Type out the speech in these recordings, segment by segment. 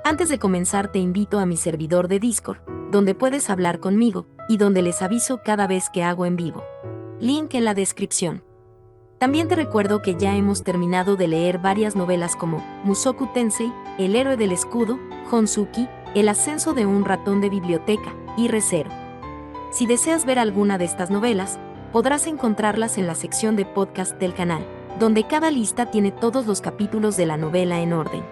Antes de comenzar te invito a mi servidor de Discord, donde puedes hablar conmigo, y donde les aviso cada vez que hago en vivo. Link en la descripción. También te recuerdo que ya hemos terminado de leer varias novelas como Mushoku Tensei, El héroe del escudo, Honsuki, El ascenso de un ratón de biblioteca, y Re:Zero. Si deseas ver alguna de estas novelas, podrás encontrarlas en la sección de podcast del canal, donde cada lista tiene todos los capítulos de la novela en orden.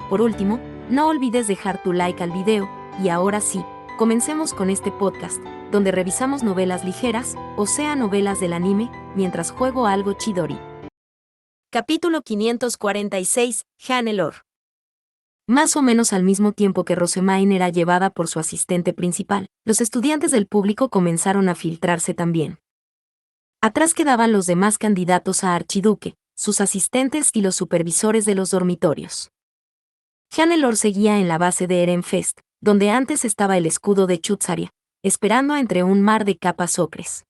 Por último, no olvides dejar tu like al video, y ahora sí, comencemos con este podcast, donde revisamos novelas ligeras, o sea novelas del anime, mientras juego algo Chidori. Capítulo 546, Hannelore. Más o menos al mismo tiempo que Rosemaine era llevada por su asistente principal, los estudiantes del público comenzaron a filtrarse también. Atrás quedaban los demás candidatos a archiduque, sus asistentes y los supervisores de los dormitorios. Hannelore seguía en la base de Erenfest, donde antes estaba el escudo de Chutzaria, esperando entre un mar de capas ocres.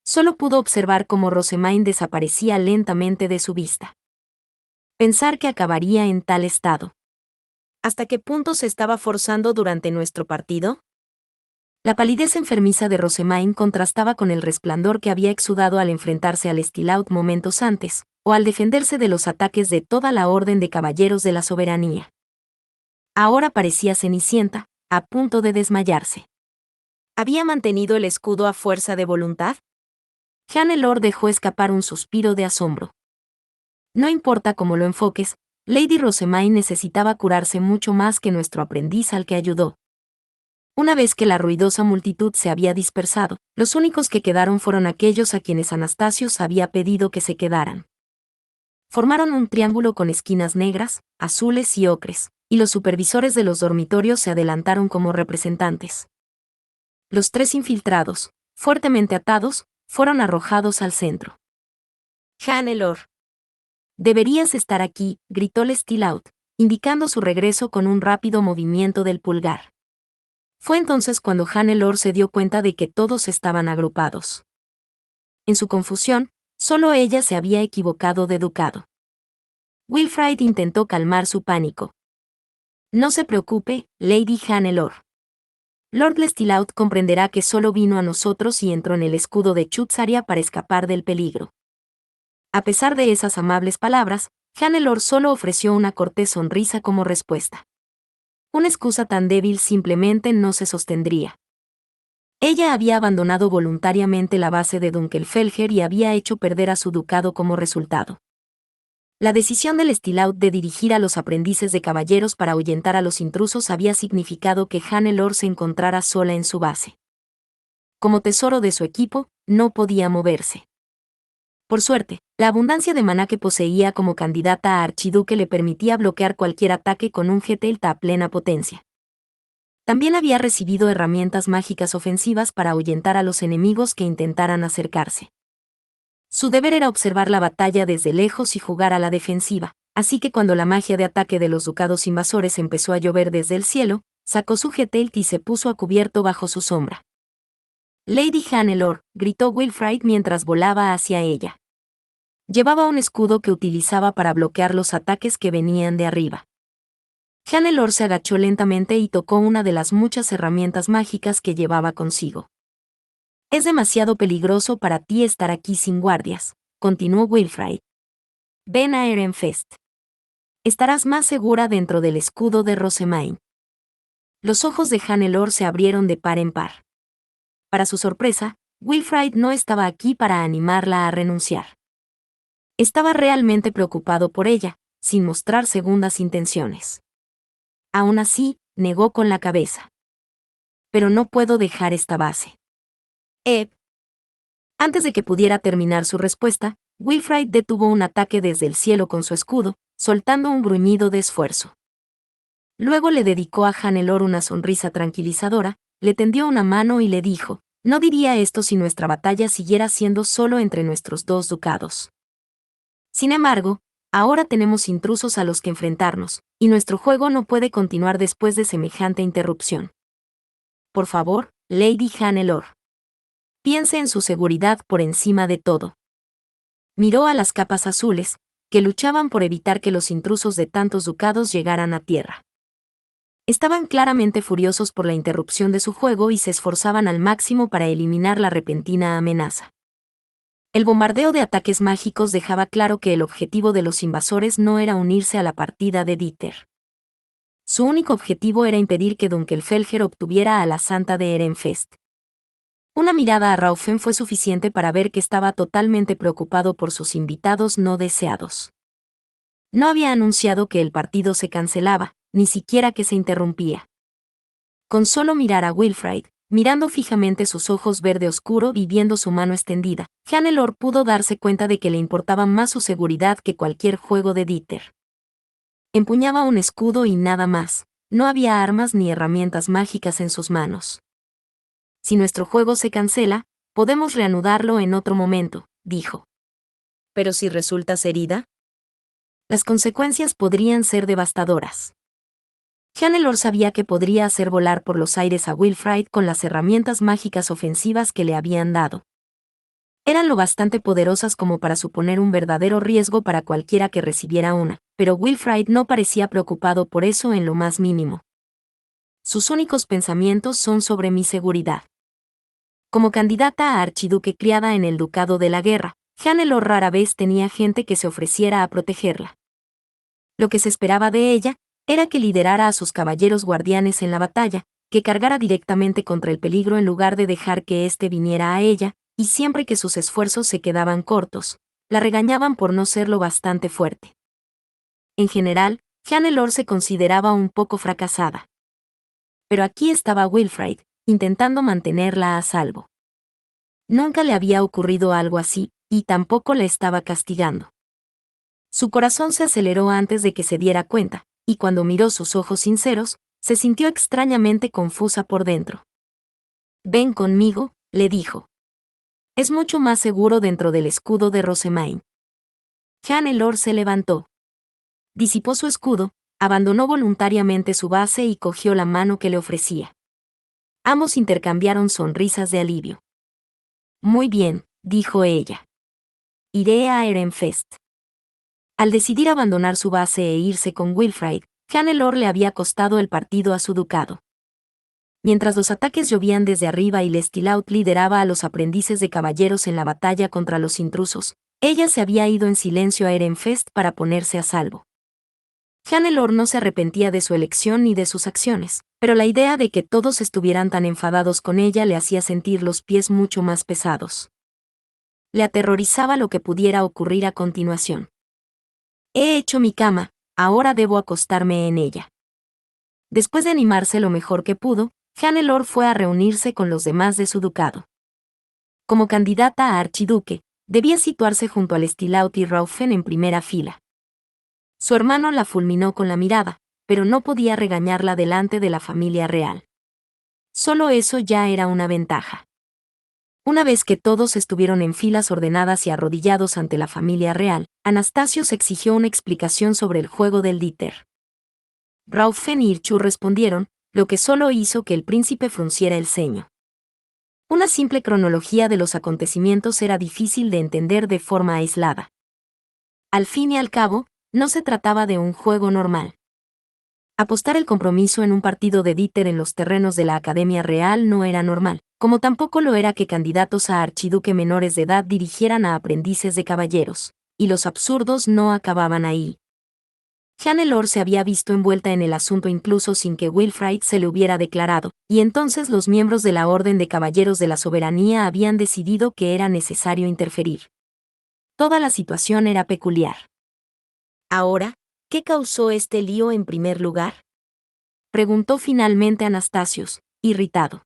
Solo pudo observar cómo Rosemaine desaparecía lentamente de su vista. Pensar que acabaría en tal estado. ¿Hasta qué punto se estaba forzando durante nuestro partido? La palidez enfermiza de Rosemaine contrastaba con el resplandor que había exudado al enfrentarse al Stillaut momentos antes, o al defenderse de los ataques de toda la orden de caballeros de la soberanía. Ahora parecía cenicienta, a punto de desmayarse. ¿Había mantenido el escudo a fuerza de voluntad? Hannelore dejó escapar un suspiro de asombro. No importa cómo lo enfoques, Lady Rosemaine necesitaba curarse mucho más que nuestro aprendiz al que ayudó. Una vez que la ruidosa multitud se había dispersado, los únicos que quedaron fueron aquellos a quienes Anastasios había pedido que se quedaran. Formaron un triángulo con esquinas negras, azules y ocres, y los supervisores de los dormitorios se adelantaron como representantes. Los tres infiltrados, fuertemente atados, fueron arrojados al centro. Hannelore. Deberías estar aquí, gritó Stillaut, indicando su regreso con un rápido movimiento del pulgar. Fue entonces cuando Hannelore se dio cuenta de que todos estaban agrupados. En su confusión, solo ella se había equivocado de ducado. Wilfrid intentó calmar su pánico. No se preocupe, Lady Hannelore. Lord Stillaut comprenderá que solo vino a nosotros y entró en el escudo de Chutzaria para escapar del peligro. A pesar de esas amables palabras, Hannelore solo ofreció una cortés sonrisa como respuesta. Una excusa tan débil simplemente no se sostendría. Ella había abandonado voluntariamente la base de Dunkelfelger y había hecho perder a su ducado como resultado. La decisión del Stillaut de dirigir a los aprendices de caballeros para ahuyentar a los intrusos había significado que Hannelore se encontrara sola en su base. Como tesoro de su equipo, no podía moverse. Por suerte, la abundancia de maná que poseía como candidata a archiduque le permitía bloquear cualquier ataque con un G-Delta a plena potencia. También había recibido herramientas mágicas ofensivas para ahuyentar a los enemigos que intentaran acercarse. Su deber era observar la batalla desde lejos y jugar a la defensiva, así que cuando la magia de ataque de los ducados invasores empezó a llover desde el cielo, sacó su G-Delta y se puso a cubierto bajo su sombra. Lady Hannelore, gritó Wilfrid mientras volaba hacia ella. Llevaba un escudo que utilizaba para bloquear los ataques que venían de arriba. Hannelore se agachó lentamente y tocó una de las muchas herramientas mágicas que llevaba consigo. Es demasiado peligroso para ti estar aquí sin guardias, continuó Wilfrid. Ven a Erenfest. Estarás más segura dentro del escudo de Rosemaine. Los ojos de Hannelore se abrieron de par en par. Para su sorpresa, Wilfrid no estaba aquí para animarla a renunciar. Estaba realmente preocupado por ella, sin mostrar segundas intenciones. Aún así, negó con la cabeza. Pero no puedo dejar esta base. Antes de que pudiera terminar su respuesta, Wilfrid detuvo un ataque desde el cielo con su escudo, soltando un gruñido de esfuerzo. Luego le dedicó a Hannelore una sonrisa tranquilizadora, le tendió una mano y le dijo, no diría esto si nuestra batalla siguiera siendo solo entre nuestros dos ducados. Sin embargo, ahora tenemos intrusos a los que enfrentarnos, y nuestro juego no puede continuar después de semejante interrupción. Por favor, Lady Hannelore. Piense en su seguridad por encima de todo. Miró a las capas azules, que luchaban por evitar que los intrusos de tantos ducados llegaran a tierra. Estaban claramente furiosos por la interrupción de su juego y se esforzaban al máximo para eliminar la repentina amenaza. El bombardeo de ataques mágicos dejaba claro que el objetivo de los invasores no era unirse a la partida de Dieter. Su único objetivo era impedir que Dunkelfelger obtuviera a la Santa de Ehrenfest. Una mirada a Raufen fue suficiente para ver que estaba totalmente preocupado por sus invitados no deseados. No había anunciado que el partido se cancelaba, ni siquiera que se interrumpía. Con solo mirar a Wilfried, mirando fijamente sus ojos verde oscuro y viendo su mano extendida, Hannelore pudo darse cuenta de que le importaba más su seguridad que cualquier juego de Dieter. Empuñaba un escudo y nada más, no había armas ni herramientas mágicas en sus manos. Si nuestro juego se cancela, podemos reanudarlo en otro momento, dijo. ¿Pero si resultas herida? Las consecuencias podrían ser devastadoras. Hannelore sabía que podría hacer volar por los aires a Wilfried con las herramientas mágicas ofensivas que le habían dado. Eran lo bastante poderosas como para suponer un verdadero riesgo para cualquiera que recibiera una, pero Wilfried no parecía preocupado por eso en lo más mínimo. Sus únicos pensamientos son sobre mi seguridad. Como candidata a archiduque criada en el Ducado de la Guerra, Hannelore rara vez tenía gente que se ofreciera a protegerla. Lo que se esperaba de ella era que liderara a sus caballeros guardianes en la batalla, que cargara directamente contra el peligro en lugar de dejar que éste viniera a ella, y siempre que sus esfuerzos se quedaban cortos, la regañaban por no ser lo bastante fuerte. En general, Hannelore se consideraba un poco fracasada. Pero aquí estaba Wilfried, intentando mantenerla a salvo. Nunca le había ocurrido algo así, y tampoco la estaba castigando. Su corazón se aceleró antes de que se diera cuenta, y cuando miró sus ojos sinceros, se sintió extrañamente confusa por dentro. «Ven conmigo», le dijo. «Es mucho más seguro dentro del escudo de Rosemain». Hannelore se levantó. Disipó su escudo, abandonó voluntariamente su base y cogió la mano que le ofrecía. Ambos intercambiaron sonrisas de alivio. «Muy bien», dijo ella. «Iré a Ehrenfest». Al decidir abandonar su base e irse con Wilfried, Hannelore le había costado el partido a su ducado. Mientras los ataques llovían desde arriba y Lestilaut lideraba a los aprendices de caballeros en la batalla contra los intrusos, ella se había ido en silencio a Ehrenfest para ponerse a salvo. Hannelore no se arrepentía de su elección ni de sus acciones, pero la idea de que todos estuvieran tan enfadados con ella le hacía sentir los pies mucho más pesados. Le aterrorizaba lo que pudiera ocurrir a continuación. «He hecho mi cama, ahora debo acostarme en ella». Después de animarse lo mejor que pudo, Hannelore fue a reunirse con los demás de su ducado. Como candidata a archiduque, debía situarse junto al Lestilaut y Raufen en primera fila. Su hermano la fulminó con la mirada, pero no podía regañarla delante de la familia real. Solo eso ya era una ventaja. Una vez que todos estuvieron en filas ordenadas y arrodillados ante la familia real, Anastasios exigió una explicación sobre el juego del Dieter. Raufen y Irchu respondieron, lo que solo hizo que el príncipe frunciera el ceño. Una simple cronología de los acontecimientos era difícil de entender de forma aislada. Al fin y al cabo, no se trataba de un juego normal. Apostar el compromiso en un partido de Dieter en los terrenos de la Academia Real no era normal, como tampoco lo era que candidatos a archiduque menores de edad dirigieran a aprendices de caballeros, y los absurdos no acababan ahí. Hannelore se había visto envuelta en el asunto incluso sin que Wilfried se le hubiera declarado, y entonces los miembros de la Orden de Caballeros de la Soberanía habían decidido que era necesario interferir. Toda la situación era peculiar. Ahora, ¿qué causó este lío en primer lugar?, preguntó finalmente Anastasios, irritado.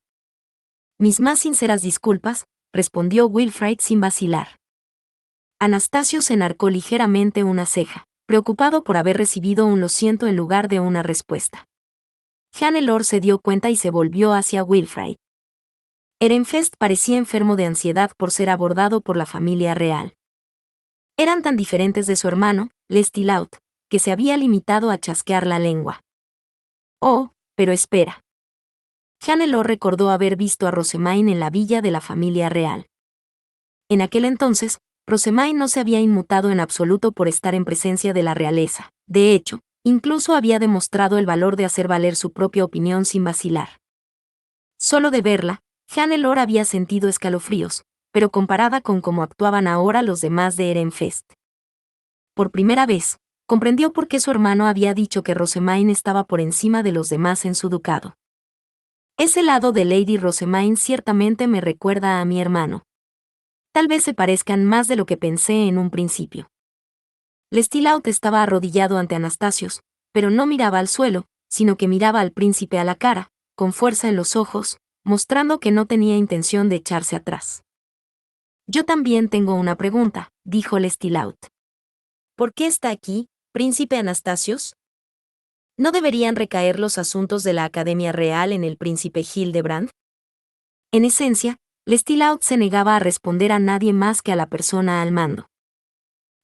«Mis más sinceras disculpas», respondió Wilfried sin vacilar. Anastasios enarcó ligeramente una ceja, preocupado por haber recibido un «lo siento» en lugar de una respuesta. Hannelore se dio cuenta y se volvió hacia Wilfried. Ehrenfest parecía enfermo de ansiedad por ser abordado por la familia real. Eran tan diferentes de su hermano, Lestilaut, que se había limitado a chasquear la lengua. «Oh, pero espera». Hannelore recordó haber visto a Rosemain en la villa de la familia real. En aquel entonces, Rosemain no se había inmutado en absoluto por estar en presencia de la realeza. De hecho, incluso había demostrado el valor de hacer valer su propia opinión sin vacilar. Solo de verla, Hannelore había sentido escalofríos, pero comparada con cómo actuaban ahora los demás de Ehrenfest. Por primera vez, comprendió por qué su hermano había dicho que Rosemaine estaba por encima de los demás en su ducado. Ese lado de Lady Rosemaine ciertamente me recuerda a mi hermano. Tal vez se parezcan más de lo que pensé en un principio. Lestilaut estaba arrodillado ante Anastasios, pero no miraba al suelo, sino que miraba al príncipe a la cara, con fuerza en los ojos, mostrando que no tenía intención de echarse atrás. Yo también tengo una pregunta, dijo Lestilaut. ¿Por qué está aquí, príncipe Anastasios? ¿No deberían recaer los asuntos de la Academia Real en el príncipe Hildebrand? En esencia, Lestilaut se negaba a responder a nadie más que a la persona al mando.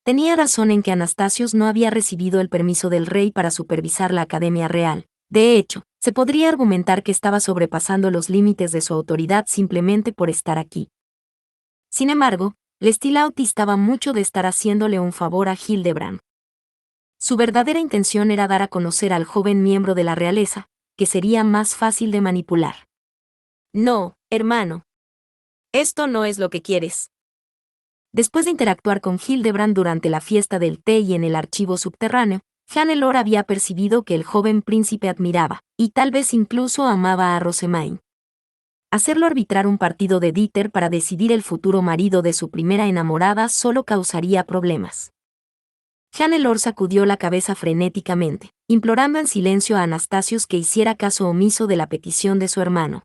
Tenía razón en que Anastasios no había recibido el permiso del rey para supervisar la Academia Real. De hecho, se podría argumentar que estaba sobrepasando los límites de su autoridad simplemente por estar aquí. Sin embargo, Lestilaut distaba mucho de estar haciéndole un favor a Hildebrand. Su verdadera intención era dar a conocer al joven miembro de la realeza, que sería más fácil de manipular. No, hermano. Esto no es lo que quieres. Después de interactuar con Hildebrand durante la fiesta del té y en el archivo subterráneo, Hannelore había percibido que el joven príncipe admiraba, y tal vez incluso amaba a Rosemaine. Hacerlo arbitrar un partido de Dieter para decidir el futuro marido de su primera enamorada solo causaría problemas. Hannelore sacudió la cabeza frenéticamente, implorando en silencio a Anastasios que hiciera caso omiso de la petición de su hermano.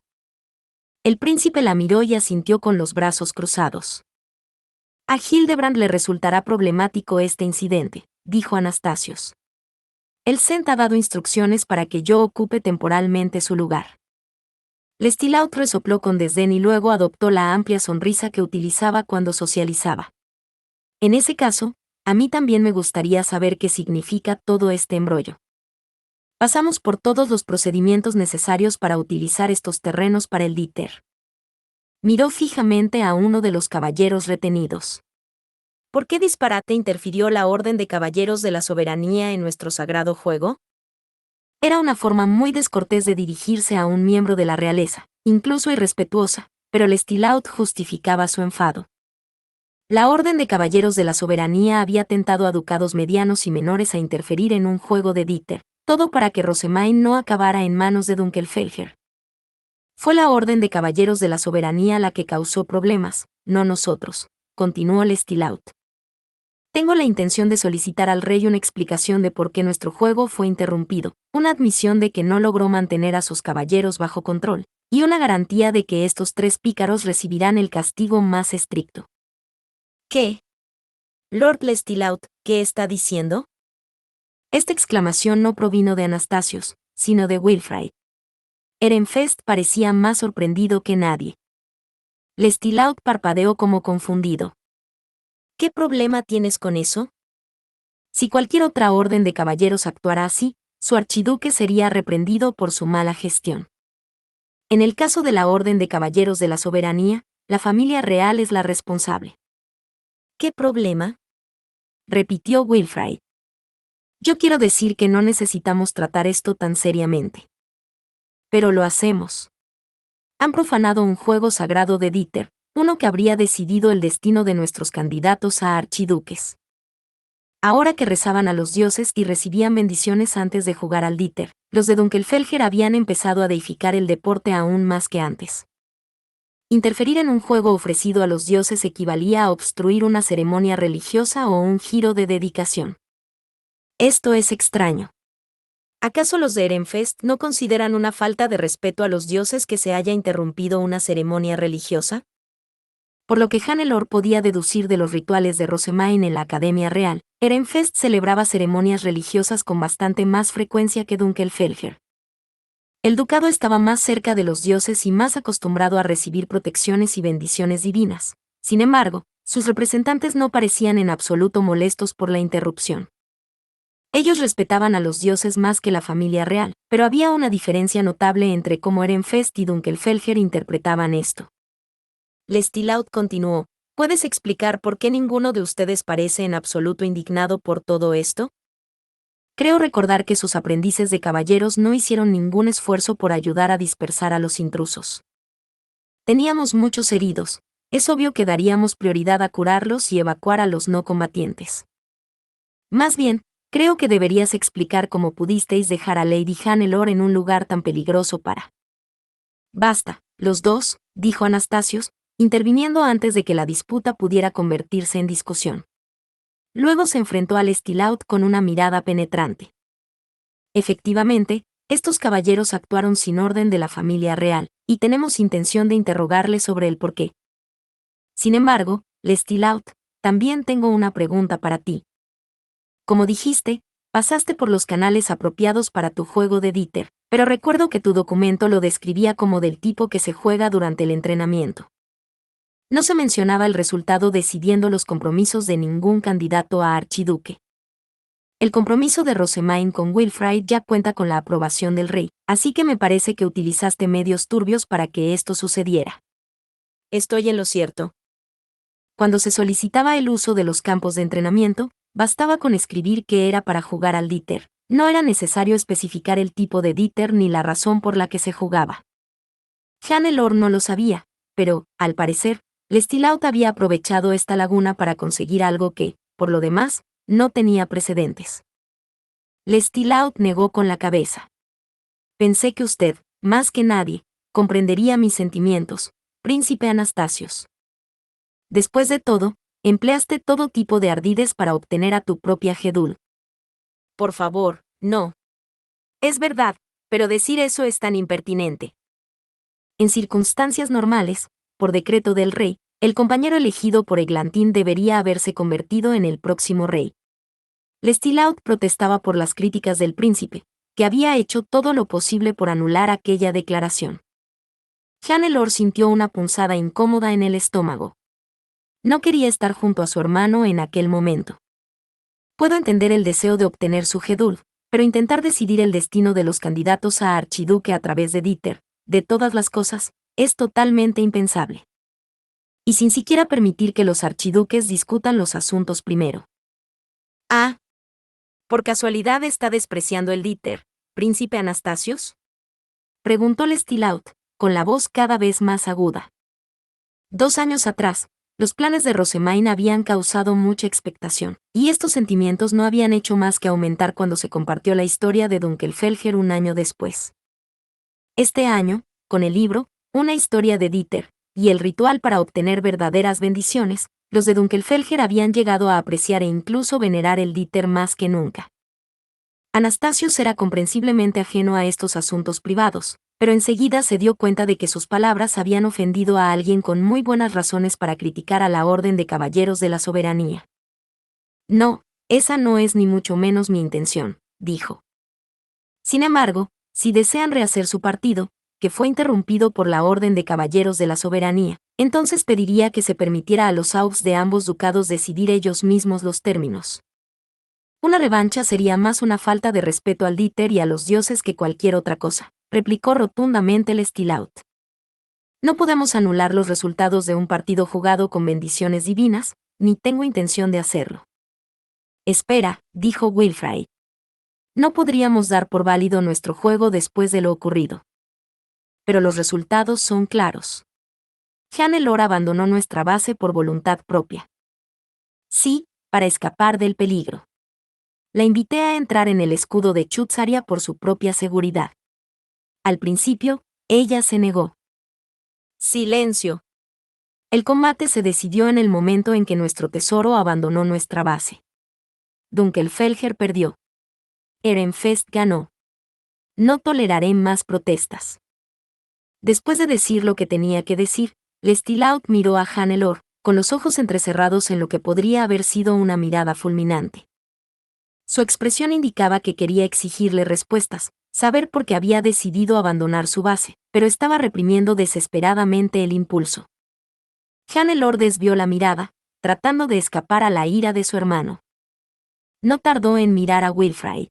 El príncipe la miró y asintió con los brazos cruzados. A Hildebrand le resultará problemático este incidente, dijo Anastasios. El Cent ha dado instrucciones para que yo ocupe temporalmente su lugar. Lestilaut resopló con desdén y luego adoptó la amplia sonrisa que utilizaba cuando socializaba. En ese caso, a mí también me gustaría saber qué significa todo este embrollo. Pasamos por todos los procedimientos necesarios para utilizar estos terrenos para el Dieter. Miró fijamente a uno de los caballeros retenidos. ¿Por qué disparate interfirió la Orden de Caballeros de la Soberanía en nuestro sagrado juego? Era una forma muy descortés de dirigirse a un miembro de la realeza, incluso irrespetuosa, pero Lestilaut justificaba su enfado. La Orden de Caballeros de la Soberanía había tentado a ducados medianos y menores a interferir en un juego de Dieter, todo para que Rosemaine no acabara en manos de Dunkelfelger. Fue la Orden de Caballeros de la Soberanía la que causó problemas, no nosotros, continuó Lestilaut. Tengo la intención de solicitar al rey una explicación de por qué nuestro juego fue interrumpido, una admisión de que no logró mantener a sus caballeros bajo control, y una garantía de que estos 3 pícaros recibirán el castigo más estricto. ¿Qué? Lord Lestilaut, ¿qué está diciendo? Esta exclamación no provino de Anastasios, sino de Wilfrid. Ehrenfest parecía más sorprendido que nadie. Lestilaut parpadeó como confundido. ¿Qué problema tienes con eso? Si cualquier otra orden de caballeros actuara así, su archiduque sería reprendido por su mala gestión. En el caso de la Orden de Caballeros de la Soberanía, la familia real es la responsable. ¿Qué problema? Repitió Wilfrid. Yo quiero decir que no necesitamos tratar esto tan seriamente. Pero lo hacemos. Han profanado un juego sagrado de Dieter, uno que habría decidido el destino de nuestros candidatos a archiduques. Ahora que rezaban a los dioses y recibían bendiciones antes de jugar al Dieter, los de Dunkelfelger habían empezado a deificar el deporte aún más que antes. Interferir en un juego ofrecido a los dioses equivalía a obstruir una ceremonia religiosa o un giro de dedicación. Esto es extraño. ¿Acaso los de Ehrenfest no consideran una falta de respeto a los dioses que se haya interrumpido una ceremonia religiosa? Por lo que Hannelore podía deducir de los rituales de Rosemaine en la Academia Real, Ehrenfest celebraba ceremonias religiosas con bastante más frecuencia que Dunkelfelger. El ducado estaba más cerca de los dioses y más acostumbrado a recibir protecciones y bendiciones divinas. Sin embargo, sus representantes no parecían en absoluto molestos por la interrupción. Ellos respetaban a los dioses más que la familia real, pero había una diferencia notable entre cómo Ehrenfest y Dunkelfelger interpretaban esto. Lestilaut continuó, ¿puedes explicar por qué ninguno de ustedes parece en absoluto indignado por todo esto? Creo recordar que sus aprendices de caballeros no hicieron ningún esfuerzo por ayudar a dispersar a los intrusos. Teníamos muchos heridos. Es obvio que daríamos prioridad a curarlos y evacuar a los no combatientes. Más bien, creo que deberías explicar cómo pudisteis dejar a Lady Hannelore en un lugar tan peligroso para... Basta, los dos, dijo Anastasios, interviniendo antes de que la disputa pudiera convertirse en discusión. Luego se enfrentó al Estilaut con una mirada penetrante. Efectivamente, estos caballeros actuaron sin orden de la familia real, y tenemos intención de interrogarles sobre el porqué. Sin embargo, Lestilaut, también tengo una pregunta para ti. Como dijiste, pasaste por los canales apropiados para tu juego de Dieter, pero recuerdo que tu documento lo describía como del tipo que se juega durante el entrenamiento. No se mencionaba el resultado decidiendo los compromisos de ningún candidato a archiduque. El compromiso de Rosemaine con Wilfrid ya cuenta con la aprobación del rey, así que me parece que utilizaste medios turbios para que esto sucediera. Estoy en lo cierto. Cuando se solicitaba el uso de los campos de entrenamiento, bastaba con escribir que era para jugar al Dieter. No era necesario especificar el tipo de Dieter ni la razón por la que se jugaba. Hannelore no lo sabía, pero, al parecer, Lestilaut había aprovechado esta laguna para conseguir algo que, por lo demás, no tenía precedentes. Lestilaut negó con la cabeza. Pensé que usted, más que nadie, comprendería mis sentimientos, príncipe Anastasios. Después de todo, empleaste todo tipo de ardides para obtener a tu propia Gedul. Por favor, no. Es verdad, pero decir eso es tan impertinente. En circunstancias normales, por decreto del rey, el compañero elegido por Eglantín debería haberse convertido en el próximo rey. Lestilaut protestaba por las críticas del príncipe, que había hecho todo lo posible por anular aquella declaración. Hannelore sintió una punzada incómoda en el estómago. No quería estar junto a su hermano en aquel momento. Puedo entender el deseo de obtener su Gedul, pero intentar decidir el destino de los candidatos a archiduque a través de Dieter, de todas las cosas, es totalmente impensable. Y sin siquiera permitir que los archiduques discutan los asuntos primero. Ah. ¿Por casualidad está despreciando el Dieter, príncipe Anastasios? Preguntó Lestilaut, con la voz cada vez más aguda. 2 años atrás, los planes de Rosemaine habían causado mucha expectación, y estos sentimientos no habían hecho más que aumentar cuando se compartió la historia de Dunkelfelger un año después. Este año, con el libro, Una historia de Dieter, y el ritual para obtener verdaderas bendiciones, los de Dunkelfelger habían llegado a apreciar e incluso venerar el Dieter más que nunca. Anastasios era comprensiblemente ajeno a estos asuntos privados, pero enseguida se dio cuenta de que sus palabras habían ofendido a alguien con muy buenas razones para criticar a la Orden de Caballeros de la Soberanía. No, esa no es ni mucho menos mi intención, dijo. Sin embargo, si desean rehacer su partido, que fue interrumpido por la Orden de Caballeros de la Soberanía, entonces pediría que se permitiera a los Augs de ambos ducados decidir ellos mismos los términos. Una revancha sería más una falta de respeto al Dieter y a los dioses que cualquier otra cosa, replicó rotundamente Lestilaut. No podemos anular los resultados de un partido jugado con bendiciones divinas, ni tengo intención de hacerlo. Espera, dijo Wilfrid. No podríamos dar por válido nuestro juego después de lo ocurrido. Pero los resultados son claros. Hannelore abandonó nuestra base por voluntad propia. Sí, para escapar del peligro. La invité a entrar en el escudo de Chutzaria por su propia seguridad. Al principio, ella se negó. Silencio. El combate se decidió en el momento en que nuestro tesoro abandonó nuestra base. Dunkelfelger perdió. Ehrenfest ganó. No toleraré más protestas. Después de decir lo que tenía que decir, Lestilaut miró a Hannelore, con los ojos entrecerrados en lo que podría haber sido una mirada fulminante. Su expresión indicaba que quería exigirle respuestas, saber por qué había decidido abandonar su base, pero estaba reprimiendo desesperadamente el impulso. Hannelore desvió la mirada, tratando de escapar a la ira de su hermano. No tardó en mirar a Wilfrid.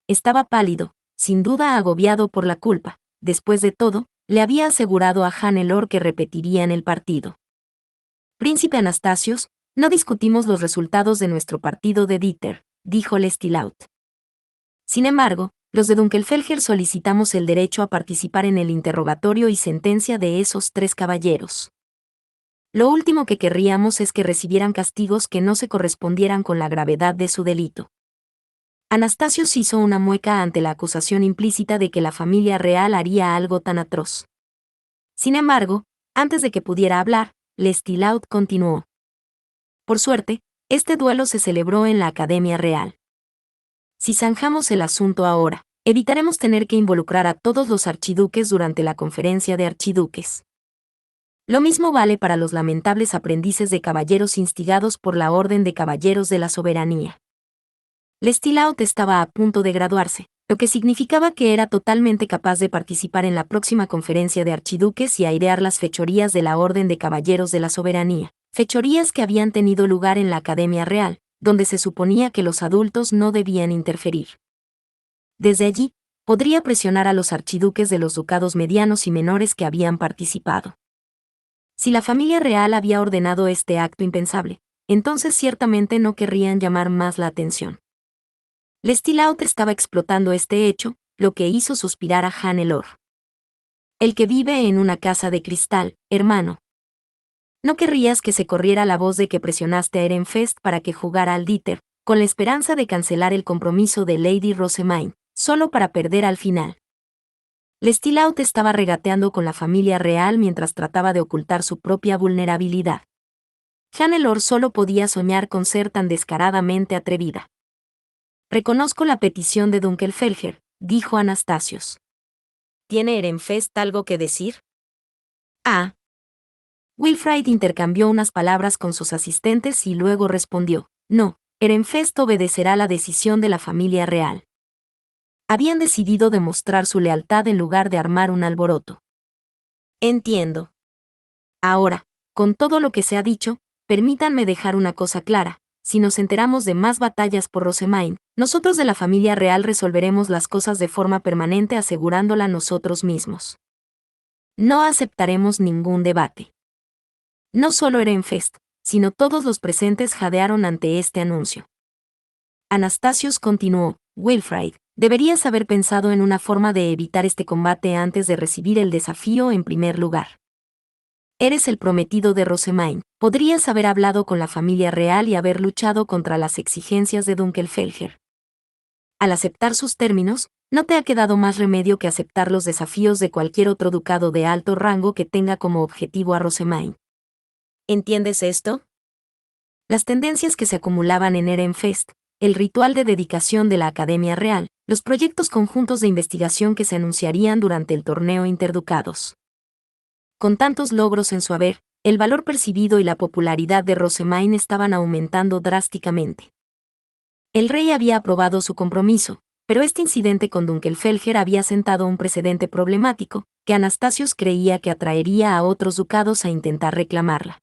Estaba pálido, sin duda agobiado por la culpa. Después de todo, le había asegurado a Hannelore que repetirían el partido. Príncipe Anastasios, no discutimos los resultados de nuestro partido de Dieter, dijo Lestilaut. Sin embargo, los de Dunkelfelger solicitamos el derecho a participar en el interrogatorio y sentencia de esos 3 caballeros. Lo último que querríamos es que recibieran castigos que no se correspondieran con la gravedad de su delito. Anastasios hizo una mueca ante la acusación implícita de que la familia real haría algo tan atroz. Sin embargo, antes de que pudiera hablar, Lestilleaut continuó. Por suerte, este duelo se celebró en la Academia Real. Si zanjamos el asunto ahora, evitaremos tener que involucrar a todos los archiduques durante la conferencia de archiduques. Lo mismo vale para los lamentables aprendices de caballeros instigados por la Orden de Caballeros de la Soberanía. Lestilleaut estaba a punto de graduarse, lo que significaba que era totalmente capaz de participar en la próxima conferencia de archiduques y airear las fechorías de la Orden de Caballeros de la Soberanía, fechorías que habían tenido lugar en la Academia Real, donde se suponía que los adultos no debían interferir. Desde allí, podría presionar a los archiduques de los ducados medianos y menores que habían participado. Si la familia real había ordenado este acto impensable, entonces ciertamente no querrían llamar más la atención. Lestilleaut estaba explotando este hecho, lo que hizo suspirar a Hannelore. El que vive en una casa de cristal, hermano. ¿No querrías que se corriera la voz de que presionaste a Ehrenfest para que jugara al Dieter, con la esperanza de cancelar el compromiso de Lady Rosemaine, solo para perder al final? Lestilleaut estaba regateando con la familia real mientras trataba de ocultar su propia vulnerabilidad. Hannelore solo podía soñar con ser tan descaradamente atrevida. Reconozco la petición de Dunkelfelger, dijo Anastasios. ¿Tiene Ehrenfest algo que decir? Ah. Wilfrid intercambió unas palabras con sus asistentes y luego respondió, no, Ehrenfest obedecerá la decisión de la familia real. Habían decidido demostrar su lealtad en lugar de armar un alboroto. Entiendo. Ahora, con todo lo que se ha dicho, permítanme dejar una cosa clara. Si nos enteramos de más batallas por Rosemaine, nosotros de la familia real resolveremos las cosas de forma permanente asegurándola nosotros mismos. No aceptaremos ningún debate. No solo Ehrenfest, sino todos los presentes jadearon ante este anuncio. Anastasios continuó, Wilfrid, deberías haber pensado en una forma de evitar este combate antes de recibir el desafío en primer lugar. Eres el prometido de Rosemaine, podrías haber hablado con la familia real y haber luchado contra las exigencias de Dunkelfelger. Al aceptar sus términos, no te ha quedado más remedio que aceptar los desafíos de cualquier otro ducado de alto rango que tenga como objetivo a Rosemaine. ¿Entiendes esto? Las tendencias que se acumulaban en Ehrenfest, el ritual de dedicación de la Academia Real, los proyectos conjuntos de investigación que se anunciarían durante el torneo Interducados. Con tantos logros en su haber, el valor percibido y la popularidad de Rosemaine estaban aumentando drásticamente. El rey había aprobado su compromiso, pero este incidente con Dunkelfelger había sentado un precedente problemático, que Anastasios creía que atraería a otros ducados a intentar reclamarla.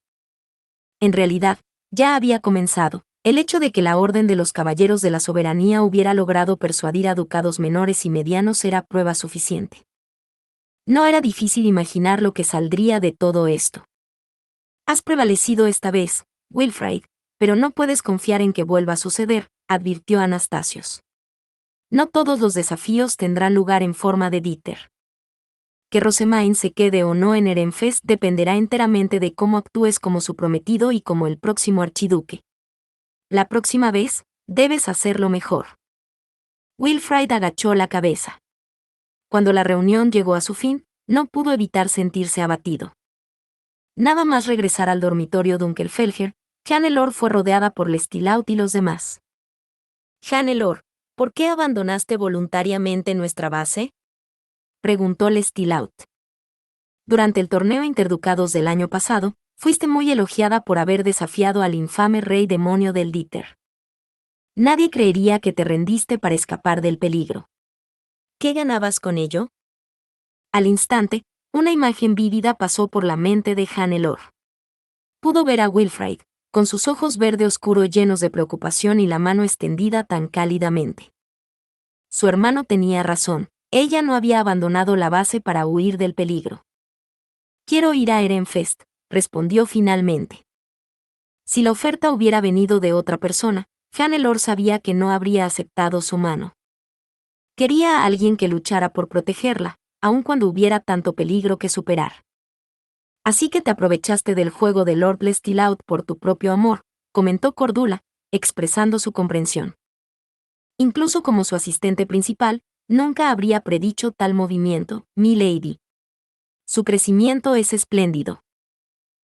En realidad, ya había comenzado. El hecho de que la Orden de los Caballeros de la Soberanía hubiera logrado persuadir a ducados menores y medianos era prueba suficiente. No era difícil imaginar lo que saldría de todo esto. Has prevalecido esta vez, Wilfrid, pero no puedes confiar en que vuelva a suceder, advirtió Anastasios. No todos los desafíos tendrán lugar en forma de Dieter. Que Rosemaine se quede o no en Ehrenfest dependerá enteramente de cómo actúes como su prometido y como el próximo archiduque. La próxima vez, debes hacerlo mejor. Wilfrid agachó la cabeza. Cuando la reunión llegó a su fin, no pudo evitar sentirse abatido. Nada más regresar al dormitorio Dunkelfelger, Hannelore fue rodeada por Lestilleaut y los demás. Hannelore, ¿por qué abandonaste voluntariamente nuestra base? Preguntó Lestilleaut. Durante el torneo Interducados del año pasado, fuiste muy elogiada por haber desafiado al infame rey demonio del Dieter. Nadie creería que te rendiste para escapar del peligro. ¿Qué ganabas con ello? Al instante, una imagen vívida pasó por la mente de Hannelore. Pudo ver a Wilfrid, con sus ojos verde oscuro llenos de preocupación y la mano extendida tan cálidamente. Su hermano tenía razón, ella no había abandonado la base para huir del peligro. Quiero ir a Ehrenfest, respondió finalmente. Si la oferta hubiera venido de otra persona, Hannelore sabía que no habría aceptado su mano. Quería a alguien que luchara por protegerla, aun cuando hubiera tanto peligro que superar. Así que te aprovechaste del juego de Lord Lestilaut por tu propio amor, comentó Cordula, expresando su comprensión. Incluso como su asistente principal, nunca habría predicho tal movimiento, mi lady. Su crecimiento es espléndido.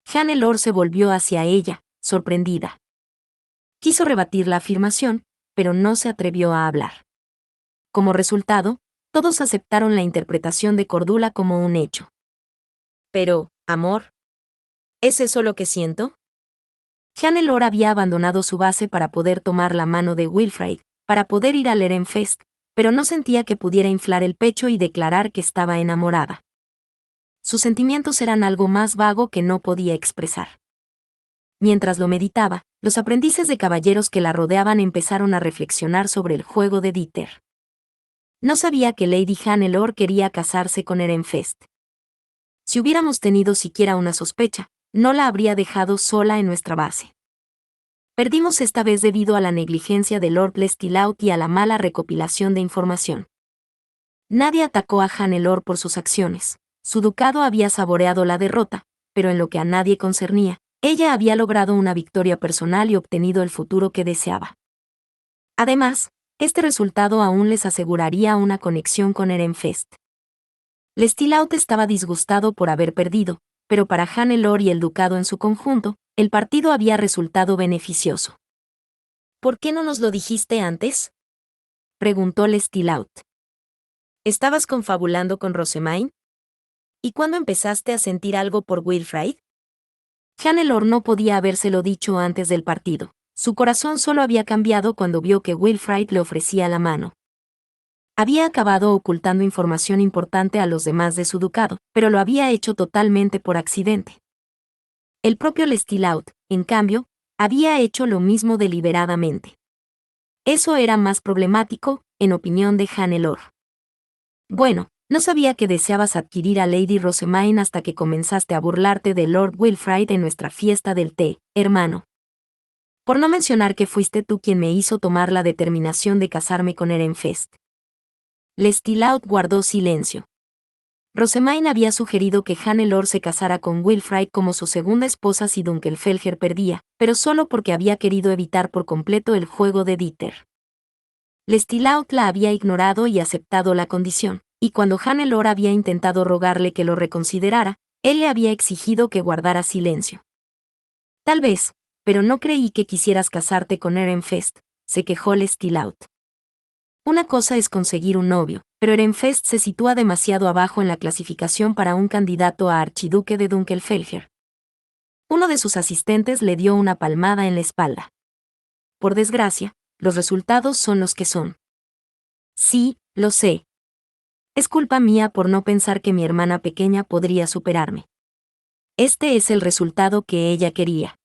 Hannelore se volvió hacia ella, sorprendida. Quiso rebatir la afirmación, pero no se atrevió a hablar. Como resultado, todos aceptaron la interpretación de Cordula como un hecho. Pero, amor, ¿es eso lo que siento? Hannelore había abandonado su base para poder tomar la mano de Wilfrid, para poder ir al Ehrenfest, pero no sentía que pudiera inflar el pecho y declarar que estaba enamorada. Sus sentimientos eran algo más vago que no podía expresar. Mientras lo meditaba, los aprendices de caballeros que la rodeaban empezaron a reflexionar sobre el juego de Dieter. No sabía que Lady Hannelore quería casarse con Ehrenfest. Si hubiéramos tenido siquiera una sospecha, no la habría dejado sola en nuestra base. Perdimos esta vez debido a la negligencia de Lord Lestilaut y a la mala recopilación de información. Nadie atacó a Hannelore por sus acciones. Su ducado había saboreado la derrota, pero en lo que a nadie concernía, ella había logrado una victoria personal y obtenido el futuro que deseaba. Además, este resultado aún les aseguraría una conexión con Ehrenfest. Lestilaut estaba disgustado por haber perdido, pero para Hannelore y el ducado en su conjunto, el partido había resultado beneficioso. ¿Por qué no nos lo dijiste antes?, preguntó Lestilaut. ¿Estabas confabulando con Rosemain? ¿Y cuándo empezaste a sentir algo por Wilfrid? Hannelore no podía habérselo dicho antes del partido. Su corazón solo había cambiado cuando vio que Wilfrid le ofrecía la mano. Había acabado ocultando información importante a los demás de su ducado, pero lo había hecho totalmente por accidente. El propio Lestilaut, en cambio, había hecho lo mismo deliberadamente. Eso era más problemático, en opinión de Hannelore. Bueno, no sabía que deseabas adquirir a Lady Rosemain hasta que comenzaste a burlarte de Lord Wilfrid en nuestra fiesta del té, hermano. Por no mencionar que fuiste tú quien me hizo tomar la determinación de casarme con Ehrenfest. Lestilaut guardó silencio. Rosemain había sugerido que Hannelore se casara con Wilfrid como su segunda esposa si Dunkelfelger perdía, pero solo porque había querido evitar por completo el juego de Dieter. Lestilaut la había ignorado y aceptado la condición, y cuando Hannelore había intentado rogarle que lo reconsiderara, él le había exigido que guardara silencio. Tal vez, pero no creí que quisieras casarte con Ehrenfest, se quejó Lestilaut. Una cosa es conseguir un novio, pero Ehrenfest se sitúa demasiado abajo en la clasificación para un candidato a archiduque de Dunkelfelger. Uno de sus asistentes le dio una palmada en la espalda. Por desgracia, los resultados son los que son. Sí, lo sé. Es culpa mía por no pensar que mi hermana pequeña podría superarme. Este es el resultado que ella quería.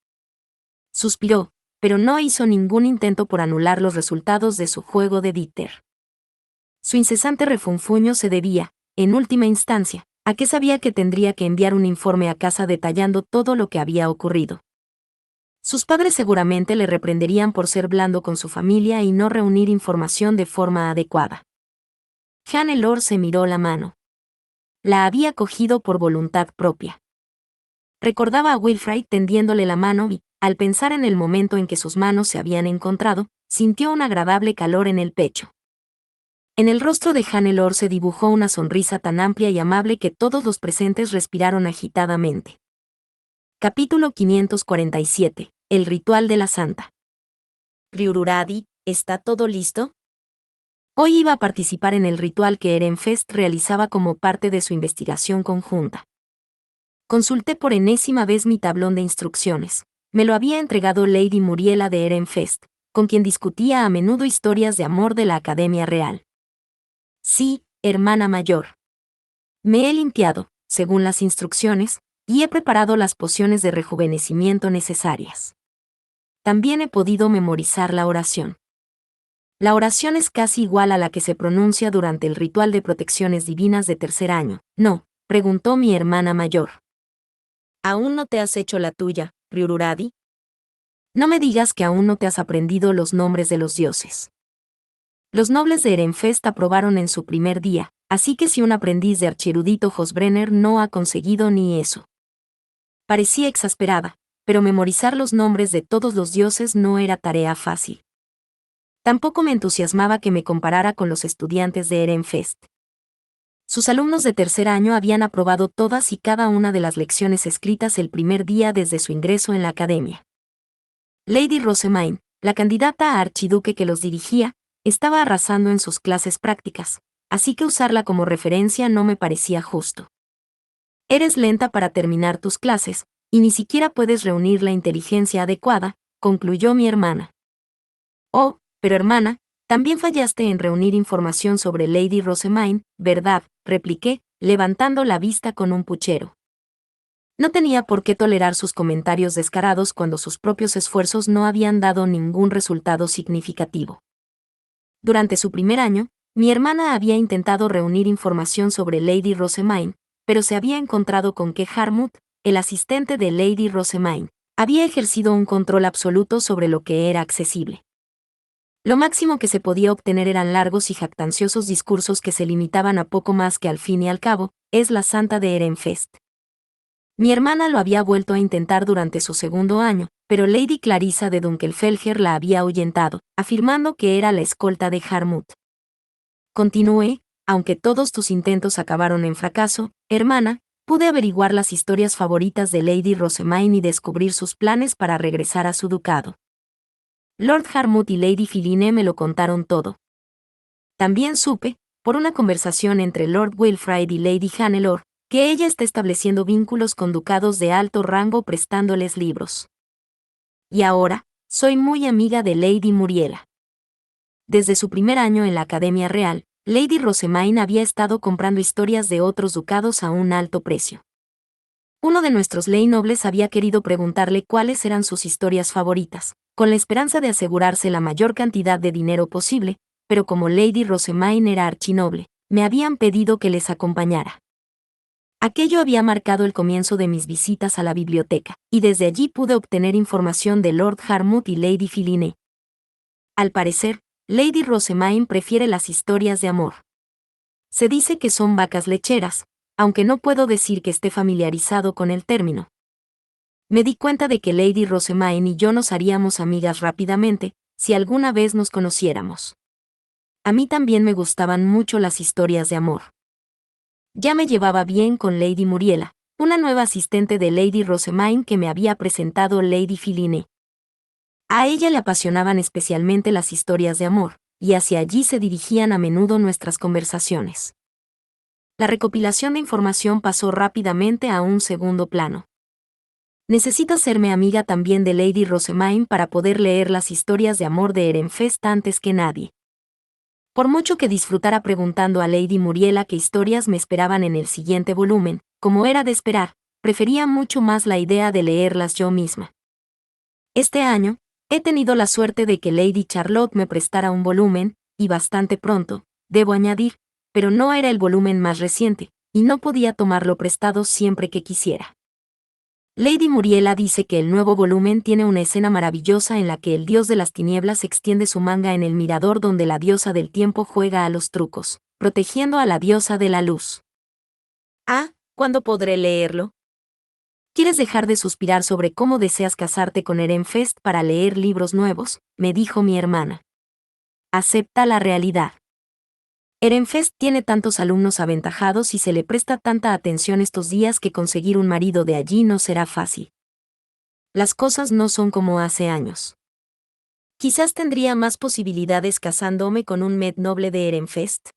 Suspiró, pero no hizo ningún intento por anular los resultados de su juego de Dieter. Su incesante refunfuño se debía, en última instancia, a que sabía que tendría que enviar un informe a casa detallando todo lo que había ocurrido. Sus padres seguramente le reprenderían por ser blando con su familia y no reunir información de forma adecuada. Hannelore se miró la mano. La había cogido por voluntad propia. Recordaba a Wilfrid tendiéndole la mano y, al pensar en el momento en que sus manos se habían encontrado, sintió un agradable calor en el pecho. En el rostro de Hannelore se dibujó una sonrisa tan amplia y amable que todos los presentes respiraron agitadamente. Capítulo 547. El ritual de la santa. Ryururadi, ¿está todo listo? Hoy iba a participar en el ritual que Ehrenfest realizaba como parte de su investigación conjunta. Consulté por enésima vez mi tablón de instrucciones. Me lo había entregado Lady Muriela de Ehrenfest, con quien discutía a menudo historias de amor de la Academia Real. Sí, hermana mayor. Me he limpiado, según las instrucciones, y he preparado las pociones de rejuvenecimiento necesarias. También he podido memorizar la oración. La oración es casi igual a la que se pronuncia durante el ritual de protecciones divinas de tercer año, ¿no?, preguntó mi hermana mayor. ¿Aún no te has hecho la tuya, Ryururadi? No me digas que aún no te has aprendido los nombres de los dioses. Los nobles de Ehrenfest aprobaron en su primer día, así que si un aprendiz de archierudito Hosbrenner no ha conseguido ni eso. Parecía exasperada, pero memorizar los nombres de todos los dioses no era tarea fácil. Tampoco me entusiasmaba que me comparara con los estudiantes de Ehrenfest. Sus alumnos de tercer año habían aprobado todas y cada una de las lecciones escritas el primer día desde su ingreso en la academia. Lady Rosemaine, la candidata a archiduque que los dirigía, estaba arrasando en sus clases prácticas, así que usarla como referencia no me parecía justo. Eres lenta para terminar tus clases, y ni siquiera puedes reunir la inteligencia adecuada, concluyó mi hermana. Oh, pero hermana, también fallaste en reunir información sobre Lady Rosemaine, ¿verdad?, repliqué, levantando la vista con un puchero. No tenía por qué tolerar sus comentarios descarados cuando sus propios esfuerzos no habían dado ningún resultado significativo. Durante su primer año, mi hermana había intentado reunir información sobre Lady Rosemaine, pero se había encontrado con que Harmut, el asistente de Lady Rosemaine, había ejercido un control absoluto sobre lo que era accesible. Lo máximo que se podía obtener eran largos y jactanciosos discursos que se limitaban a poco más que al fin y al cabo, es la santa de Ehrenfest. Mi hermana lo había vuelto a intentar durante su segundo año, pero Lady Clarissa de Dunkelfelger la había ahuyentado, afirmando que era la escolta de Harmut. Continué, aunque todos tus intentos acabaron en fracaso, hermana, pude averiguar las historias favoritas de Lady Rosemaine y descubrir sus planes para regresar a su ducado. Lord Harmut y Lady Philine me lo contaron todo. También supe, por una conversación entre Lord Wilfrid y Lady Hannelore, que ella está estableciendo vínculos con ducados de alto rango prestándoles libros. Y ahora, soy muy amiga de Lady Muriela. Desde su primer año en la Academia Real, Lady Rosemaine había estado comprando historias de otros ducados a un alto precio. Uno de nuestros ley nobles había querido preguntarle cuáles eran sus historias favoritas, con la esperanza de asegurarse la mayor cantidad de dinero posible, pero como Lady Rosemaine era archinoble, me habían pedido que les acompañara. Aquello había marcado el comienzo de mis visitas a la biblioteca, y desde allí pude obtener información de Lord Harmut y Lady Philine. Al parecer, Lady Rosemaine prefiere las historias de amor. Se dice que son vacas lecheras, aunque no puedo decir que esté familiarizado con el término. Me di cuenta de que Lady Rosemaine y yo nos haríamos amigas rápidamente, si alguna vez nos conociéramos. A mí también me gustaban mucho las historias de amor. Ya me llevaba bien con Lady Muriela, una nueva asistente de Lady Rosemaine que me había presentado Lady Philine. A ella le apasionaban especialmente las historias de amor, y hacia allí se dirigían a menudo nuestras conversaciones. La recopilación de información pasó rápidamente a un segundo plano. Necesito hacerme amiga también de Lady Rosemaine para poder leer las historias de amor de Ehrenfest antes que nadie. Por mucho que disfrutara preguntando a Lady Muriela qué historias me esperaban en el siguiente volumen, como era de esperar, prefería mucho más la idea de leerlas yo misma. Este año, he tenido la suerte de que Lady Charlotte me prestara un volumen, y bastante pronto, debo añadir, pero no era el volumen más reciente, y no podía tomarlo prestado siempre que quisiera. Lady Muriela dice que el nuevo volumen tiene una escena maravillosa en la que el dios de las tinieblas extiende su manga en el mirador donde la diosa del tiempo juega a los trucos, protegiendo a la diosa de la luz. Ah, ¿cuándo podré leerlo? ¿Quieres dejar de suspirar sobre cómo deseas casarte con Ehrenfest para leer libros nuevos?, me dijo mi hermana. Acepta la realidad. Ehrenfest tiene tantos alumnos aventajados y se le presta tanta atención estos días que conseguir un marido de allí no será fácil. Las cosas no son como hace años. Quizás tendría más posibilidades casándome con un med noble de Ehrenfest.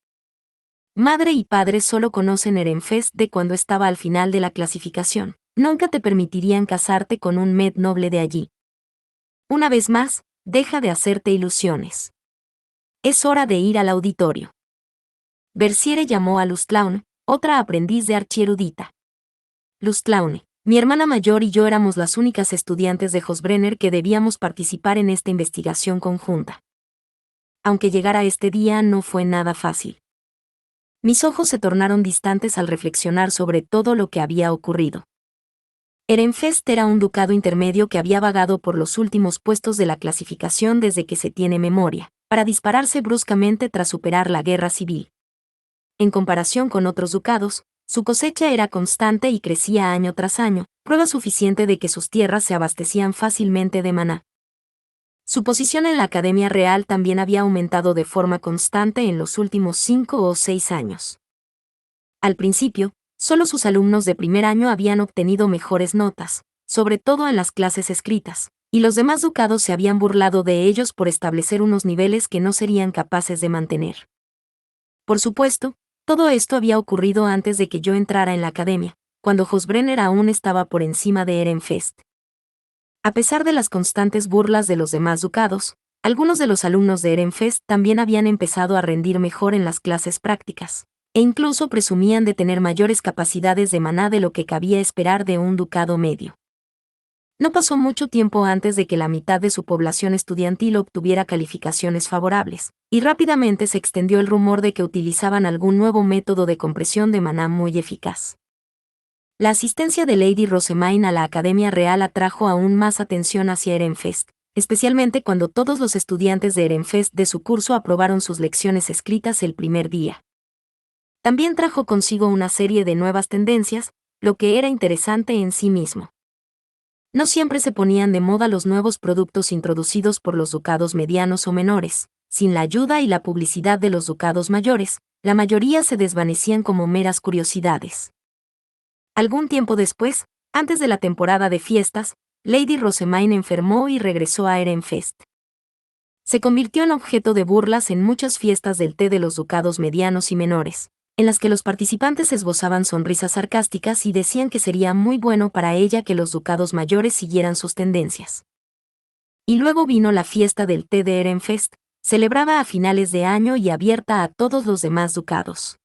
Madre y padre solo conocen Ehrenfest de cuando estaba al final de la clasificación. Nunca te permitirían casarte con un med noble de allí. Una vez más, deja de hacerte ilusiones. Es hora de ir al auditorio. Versiere llamó a Lustlaune, otra aprendiz de archierudita. Lustlaune, mi hermana mayor y yo éramos las únicas estudiantes de Hosbrenner que debíamos participar en esta investigación conjunta. Aunque llegara este día no fue nada fácil. Mis ojos se tornaron distantes al reflexionar sobre todo lo que había ocurrido. Ehrenfest era un ducado intermedio que había vagado por los últimos puestos de la clasificación desde que se tiene memoria, para dispararse bruscamente tras superar la guerra civil. En comparación con otros ducados, su cosecha era constante y crecía año tras año, prueba suficiente de que sus tierras se abastecían fácilmente de maná. Su posición en la Academia Real también había aumentado de forma constante en los últimos 5 o 6 años. Al principio, solo sus alumnos de primer año habían obtenido mejores notas, sobre todo en las clases escritas, y los demás ducados se habían burlado de ellos por establecer unos niveles que no serían capaces de mantener. Por supuesto, todo esto había ocurrido antes de que yo entrara en la academia, cuando Hosbrenner aún estaba por encima de Ehrenfest. A pesar de las constantes burlas de los demás ducados, algunos de los alumnos de Ehrenfest también habían empezado a rendir mejor en las clases prácticas, e incluso presumían de tener mayores capacidades de maná de lo que cabía esperar de un ducado medio. No pasó mucho tiempo antes de que la mitad de su población estudiantil obtuviera calificaciones favorables, y rápidamente se extendió el rumor de que utilizaban algún nuevo método de compresión de maná muy eficaz. La asistencia de Lady Rosemain a la Academia Real atrajo aún más atención hacia Ehrenfest, especialmente cuando todos los estudiantes de Ehrenfest de su curso aprobaron sus lecciones escritas el primer día. También trajo consigo una serie de nuevas tendencias, lo que era interesante en sí mismo. No siempre se ponían de moda los nuevos productos introducidos por los ducados medianos o menores. Sin la ayuda y la publicidad de los ducados mayores, la mayoría se desvanecían como meras curiosidades. Algún tiempo después, antes de la temporada de fiestas, Lady Rosemain enfermó y regresó a Ehrenfest. Se convirtió en objeto de burlas en muchas fiestas del té de los ducados medianos y menores, en las que los participantes esbozaban sonrisas sarcásticas y decían que sería muy bueno para ella que los ducados mayores siguieran sus tendencias. Y luego vino la fiesta del té de Ehrenfest, celebrada a finales de año y abierta a todos los demás ducados.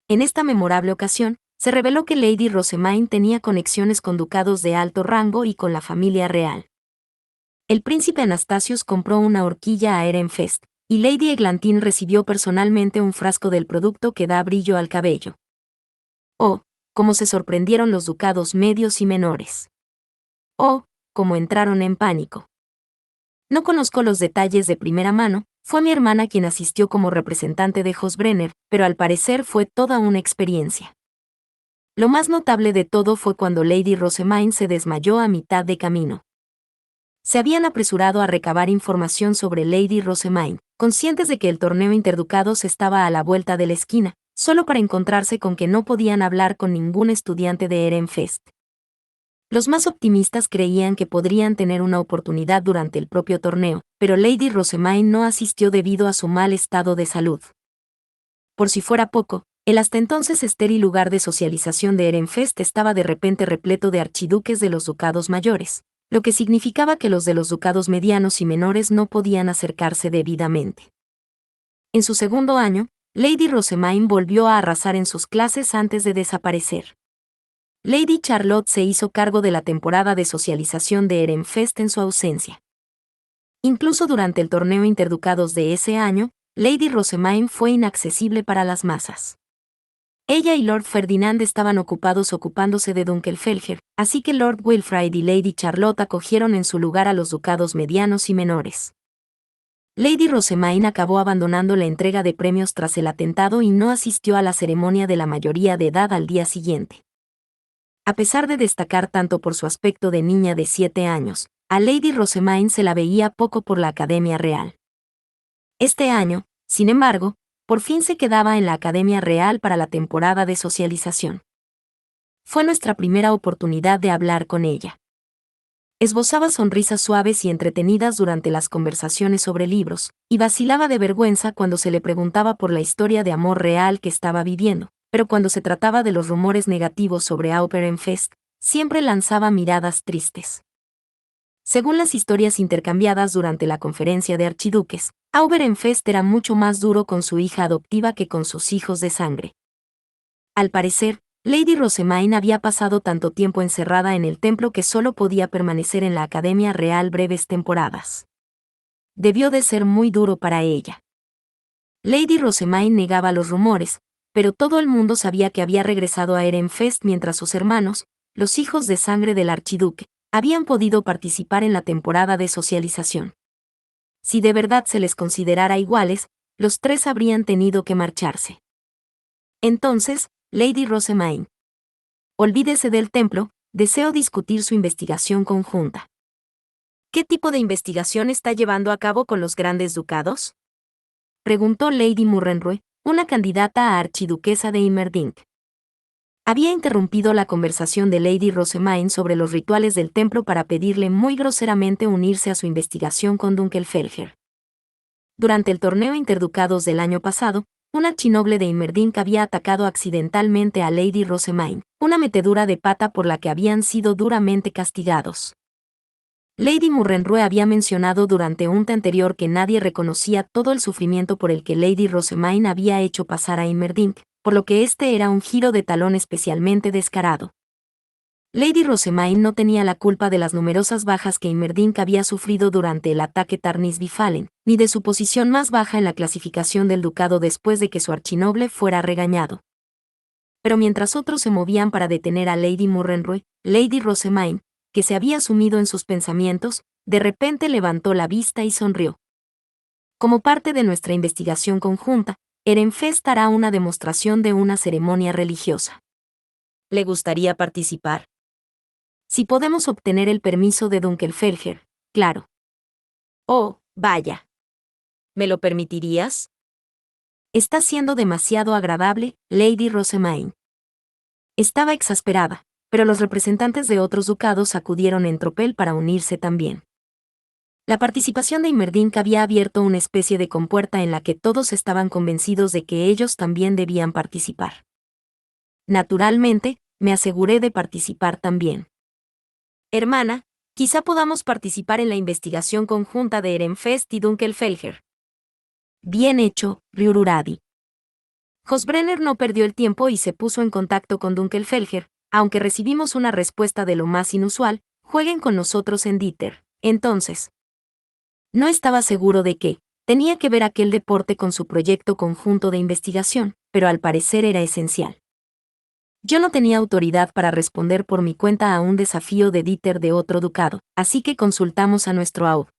En esta memorable ocasión, se reveló que Lady Rosemain tenía conexiones con ducados de alto rango y con la familia real. El príncipe Anastasios compró una horquilla a Ehrenfest, y Lady Eglantine recibió personalmente un frasco del producto que da brillo al cabello. Oh, cómo se sorprendieron los ducados medios y menores. Oh, cómo entraron en pánico. No conozco los detalles de primera mano, fue mi hermana quien asistió como representante de Hosbrenner, pero al parecer fue toda una experiencia. Lo más notable de todo fue cuando Lady Rosemain se desmayó a mitad de camino. Se habían apresurado a recabar información sobre Lady Rosemain, conscientes de que el torneo interducados estaba a la vuelta de la esquina, solo para encontrarse con que no podían hablar con ningún estudiante de Ehrenfest. Los más optimistas creían que podrían tener una oportunidad durante el propio torneo, pero Lady Rosemain no asistió debido a su mal estado de salud. Por si fuera poco, el hasta entonces estéril lugar de socialización de Ehrenfest estaba de repente repleto de archiduques de los ducados mayores, lo que significaba que los de los ducados medianos y menores no podían acercarse debidamente. En su segundo año, Lady Rosemain volvió a arrasar en sus clases antes de desaparecer. Lady Charlotte se hizo cargo de la temporada de socialización de Ehrenfest en su ausencia. Incluso durante el torneo interducados de ese año, Lady Rosemain fue inaccesible para las masas. Ella y Lord Ferdinand estaban ocupados ocupándose de Dunkelfelger, así que Lord Wilfrid y Lady Charlotte acogieron en su lugar a los ducados medianos y menores. Lady Rosemain acabó abandonando la entrega de premios tras el atentado y no asistió a la ceremonia de la mayoría de edad al día siguiente. A pesar de destacar tanto por su aspecto de niña de 7 años, a Lady Rosemain se la veía poco por la Academia Real. Este año, sin embargo, por fin se quedaba en la Academia Real para la temporada de socialización. Fue nuestra primera oportunidad de hablar con ella. Esbozaba sonrisas suaves y entretenidas durante las conversaciones sobre libros, y vacilaba de vergüenza cuando se le preguntaba por la historia de amor real que estaba viviendo, pero cuando se trataba de los rumores negativos sobre Ehrenfest, siempre lanzaba miradas tristes. Según las historias intercambiadas durante la conferencia de archiduques, Ehrenfest era mucho más duro con su hija adoptiva que con sus hijos de sangre. Al parecer, Lady Rosemain había pasado tanto tiempo encerrada en el templo que solo podía permanecer en la Academia Real breves temporadas. Debió de ser muy duro para ella. Lady Rosemain negaba los rumores, pero todo el mundo sabía que había regresado a Ehrenfest mientras sus hermanos, los hijos de sangre del archiduque, habían podido participar en la temporada de socialización. Si de verdad se les considerara iguales, los tres habrían tenido que marcharse. Entonces, Lady Rosemaine, olvídese del templo, deseo discutir su investigación conjunta. ¿Qué tipo de investigación está llevando a cabo con los grandes ducados?, preguntó Lady Murrenrue, una candidata a archiduquesa de Imerdink. Había interrumpido la conversación de Lady Rosemaine sobre los rituales del templo para pedirle muy groseramente unirse a su investigación con Dunkelfelger. Durante el torneo interducados del año pasado, un archinoble de Imerdink había atacado accidentalmente a Lady Rosemaine, una metedura de pata por la que habían sido duramente castigados. Lady Murrenrue había mencionado durante un té anterior que nadie reconocía todo el sufrimiento por el que Lady Rosemaine había hecho pasar a Imerdink, por lo que este era un giro de talón especialmente descarado. Lady Rosemaine no tenía la culpa de las numerosas bajas que Imerdink había sufrido durante el ataque Tarnisby-Fallen, ni de su posición más baja en la clasificación del ducado después de que su archinoble fuera regañado. Pero mientras otros se movían para detener a Lady Murrenrue, Lady Rosemaine, que se había sumido en sus pensamientos, de repente levantó la vista y sonrió. Como parte de nuestra investigación conjunta, Ehrenfest hará una demostración de una ceremonia religiosa. ¿Le gustaría participar? Si podemos obtener el permiso de Dunkelfelger, claro. Oh, vaya. ¿Me lo permitirías? Está siendo demasiado agradable, Lady Rosemaine. Estaba exasperada, pero los representantes de otros ducados acudieron en tropel para unirse también. La participación de Imerdink había abierto una especie de compuerta en la que todos estaban convencidos de que ellos también debían participar. Naturalmente, me aseguré de participar también. Hermana, quizá podamos participar en la investigación conjunta de Ehrenfest y Dunkelfelger. Bien hecho, Riururadi. Hosbrenner no perdió el tiempo y se puso en contacto con Dunkelfelger. Aunque recibimos una respuesta de lo más inusual, jueguen con nosotros en Dieter. Entonces, no estaba seguro de qué tenía que ver aquel deporte con su proyecto conjunto de investigación, pero al parecer era esencial. Yo no tenía autoridad para responder por mi cuenta a un desafío de Dieter de otro ducado, así que consultamos a nuestro AUB.